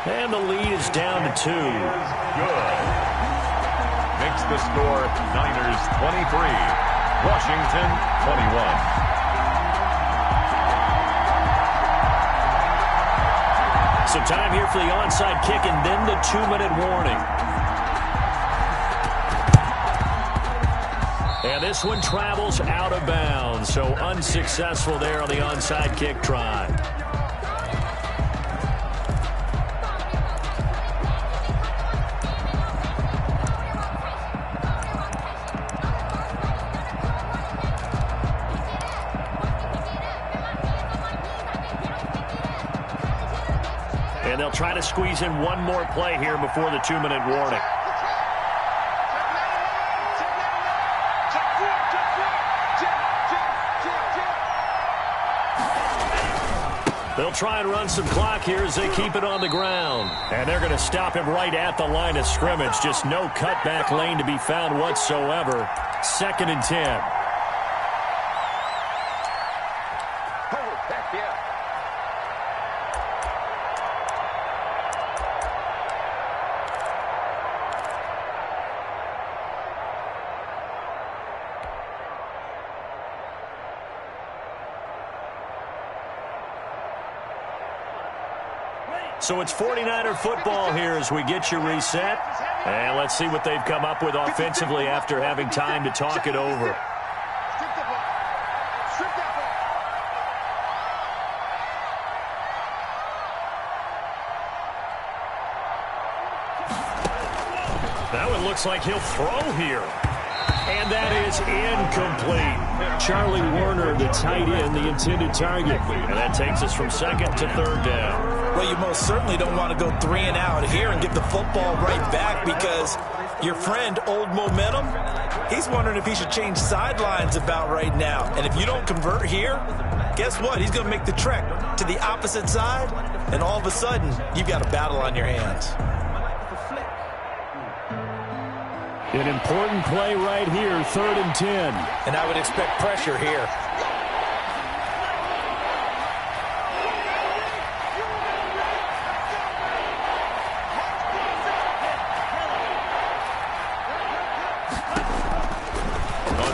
[SPEAKER 3] And the lead is down to 2.
[SPEAKER 4] Good. Makes the score Niners 23, Washington 21.
[SPEAKER 3] Some time here for the onside kick and then the 2-minute warning. And this one travels out of bounds, so unsuccessful there on the onside kick try. And they'll try to squeeze in one more play here before the 2-minute warning. They'll try and run some clock here as they keep it on the ground. And they're going to stop him right at the line of scrimmage. Just no cutback lane to be found whatsoever. 2nd and 10. So it's 49er football here as we get you reset. And let's see what they've come up with offensively after having time to talk it over. That one looks like he'll throw here. And that is incomplete.
[SPEAKER 11] Charlie Warner, the tight end, the intended target.
[SPEAKER 3] And that takes us from 2nd to 3rd down.
[SPEAKER 5] Well, you most certainly don't want to go 3 and out here and get the football right back because your friend, Old Momentum, he's wondering if he should change sidelines about right now. And if you don't convert here, guess what? He's going to make the trek to the opposite side, and all of a sudden, you've got a battle on your hands.
[SPEAKER 11] An important play right here, 3rd and 10.
[SPEAKER 5] And I would expect pressure here.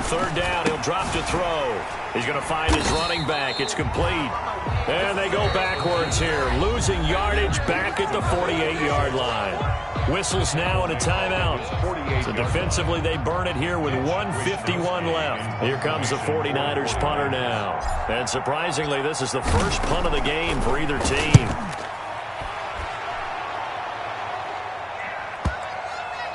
[SPEAKER 3] third down. He'll drop to throw. He's going to find his running back. It's complete. And they go backwards here, losing yardage back at the 48-yard line. Whistles now and a timeout. So defensively, they burn it here with 1:51 left. Here comes the 49ers punter now. And surprisingly, this is the first punt of the game for either team.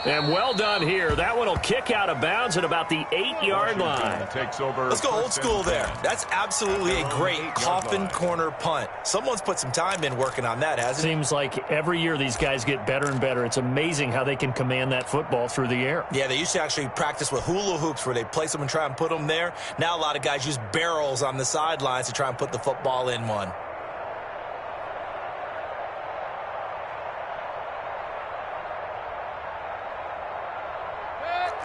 [SPEAKER 3] And well done here. That one will kick out of bounds at about the 8-yard line.
[SPEAKER 5] Let's go old school there. That's absolutely a great coffin corner punt. Someone's put some time in working on that, hasn't it?
[SPEAKER 11] Seems like every year these guys get better and better. It's amazing how they can command that football through the air.
[SPEAKER 5] Yeah, they used to actually practice with hula hoops where they place them and try and put them there. Now a lot of guys use barrels on the sidelines to try and put the football in one.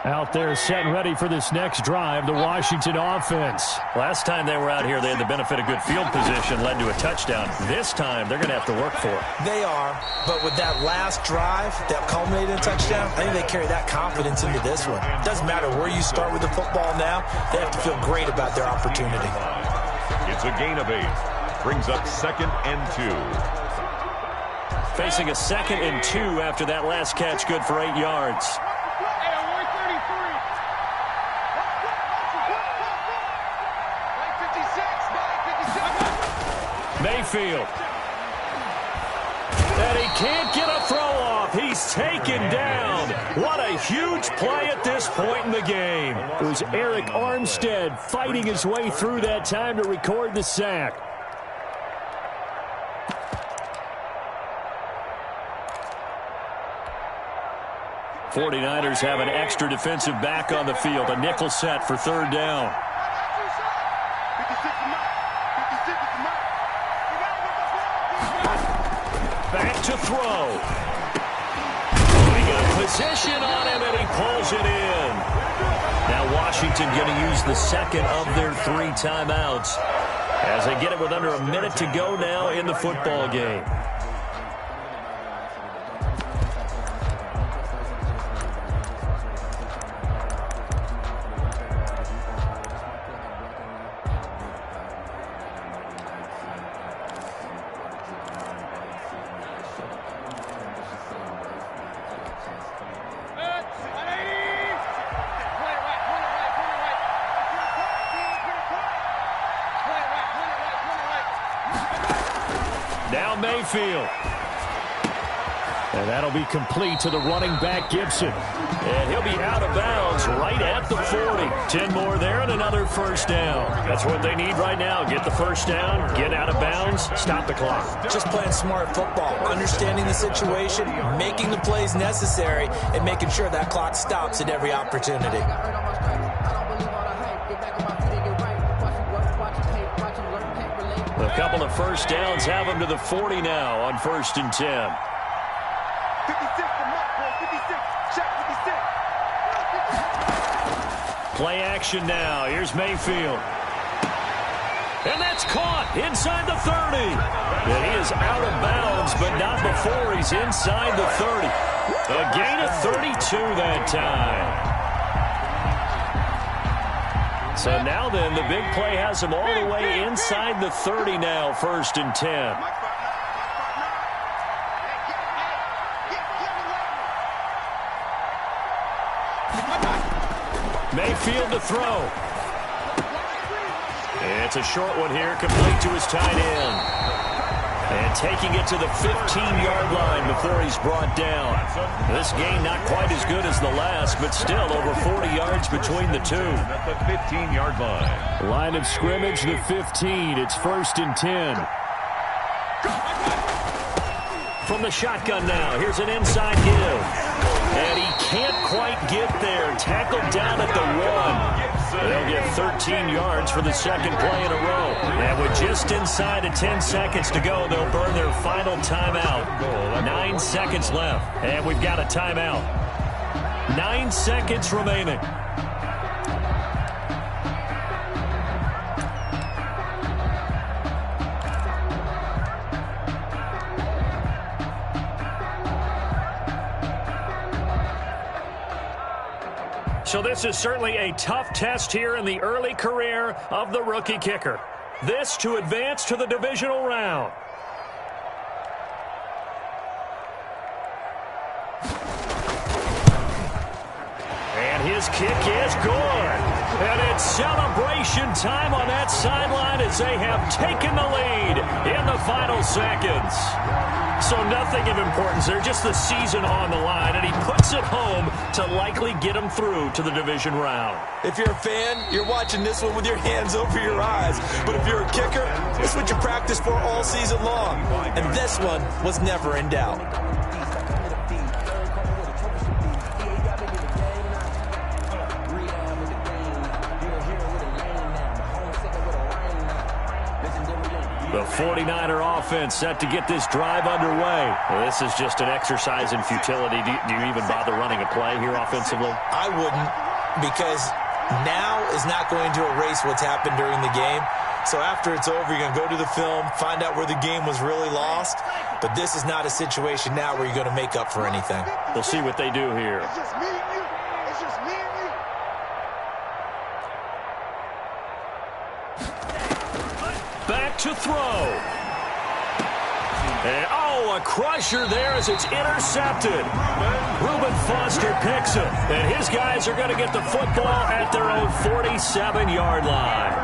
[SPEAKER 11] Out there set and ready for this next drive, the Washington offense.
[SPEAKER 3] Last time they were out here, they had the benefit of good field position, led to a touchdown. This time, they're going to have to work for it.
[SPEAKER 5] They are, but with that last drive that culminated in a touchdown, I think they carry that confidence into this one. It doesn't matter where you start with the football now, they have to feel great about their opportunity.
[SPEAKER 4] It's a gain of 8. Brings up 2nd and 2.
[SPEAKER 3] Facing a 2nd and 2 after that last catch, good for 8 yards. Mayfield. And he can't get a throw off. He's taken down. What a huge play at this point in the game.
[SPEAKER 11] It was Eric Armstead fighting his way through that time to record the sack.
[SPEAKER 3] '49ers have an extra defensive back on the field. A nickel set for third down. Back to throw. He got position on him, and he pulls it in. Now Washington going to use the second of their 3 timeouts as they get it with under a minute to go now in the football game. Mayfield.
[SPEAKER 11] And that'll be complete to the running back, Gibson.
[SPEAKER 3] And he'll be out of bounds right at the 40. 10 more there and another first down. That's what they need right now. Get the first down, get out of bounds, stop the clock.
[SPEAKER 5] Just playing smart football, understanding the situation, making the plays necessary, and making sure that clock stops at every opportunity.
[SPEAKER 3] A couple of first downs have them to the 40 now on 1st and 10. 56. Play action now. Here's Mayfield. And that's caught inside the 30. And he is out of bounds, but not before he's inside the 30. A gain of 32 that time. So now then, the big play has him all the way inside the 30 now, 1st and 10. Mayfield to throw. It's a short one here, complete to his tight end. And taking it to the 15-yard line before he's brought down. This game not quite as good as the last, but still over 40 yards between the two.
[SPEAKER 4] At the 15-yard line.
[SPEAKER 11] Line of scrimmage, the 15. It's 1st and 10.
[SPEAKER 3] From the shotgun now, here's an inside give. And he can't quite get there. Tackled down at the 1. They'll get 13 yards for the second play in a row. And with just inside of 10 seconds to go, they'll burn their final timeout. 9 seconds left. And we've got a timeout. 9 seconds remaining. So this is certainly a tough test here in the early career of the rookie kicker. This to advance to the divisional round. And his kick is good. And it's celebration time on that sideline as they have taken the lead in the final seconds. So nothing of importance there, just the season on the line, and he puts it home to likely get him through to the division round.
[SPEAKER 5] If you're a fan, you're watching this one with your hands over your eyes. But if you're a kicker, this is what you practice for all season long. And this one was never in doubt.
[SPEAKER 3] The 49er offense set to get this drive underway. Well, this is just an exercise in futility. Do you even bother running a play here offensively?
[SPEAKER 5] I wouldn't, because now is not going to erase what's happened during the game. So after it's over, you're going to go to the film, find out where the game was really lost. But this is not a situation now where you're going to make up for anything.
[SPEAKER 3] We'll see what they do here.
[SPEAKER 1] It's just me and you. It's just me and you.
[SPEAKER 3] Back to throw. And, a crusher there as it's intercepted. Reuben Foster picks him, and his guys are going to get the football at their own 47-yard line.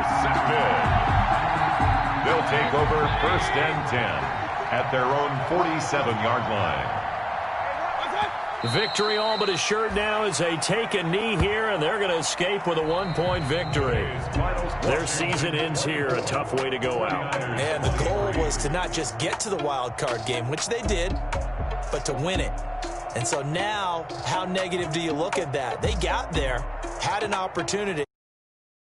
[SPEAKER 4] They'll take over 1st and 10 at their own 47-yard line.
[SPEAKER 3] Victory all but assured now as they take a knee here, and they're going to escape with a 1-point victory. Their season ends here, a tough way to go out.
[SPEAKER 5] And the goal was to not just get to the wild card game, which they did, but to win it. And so now, how negative do you look at that? They got there, had an opportunity.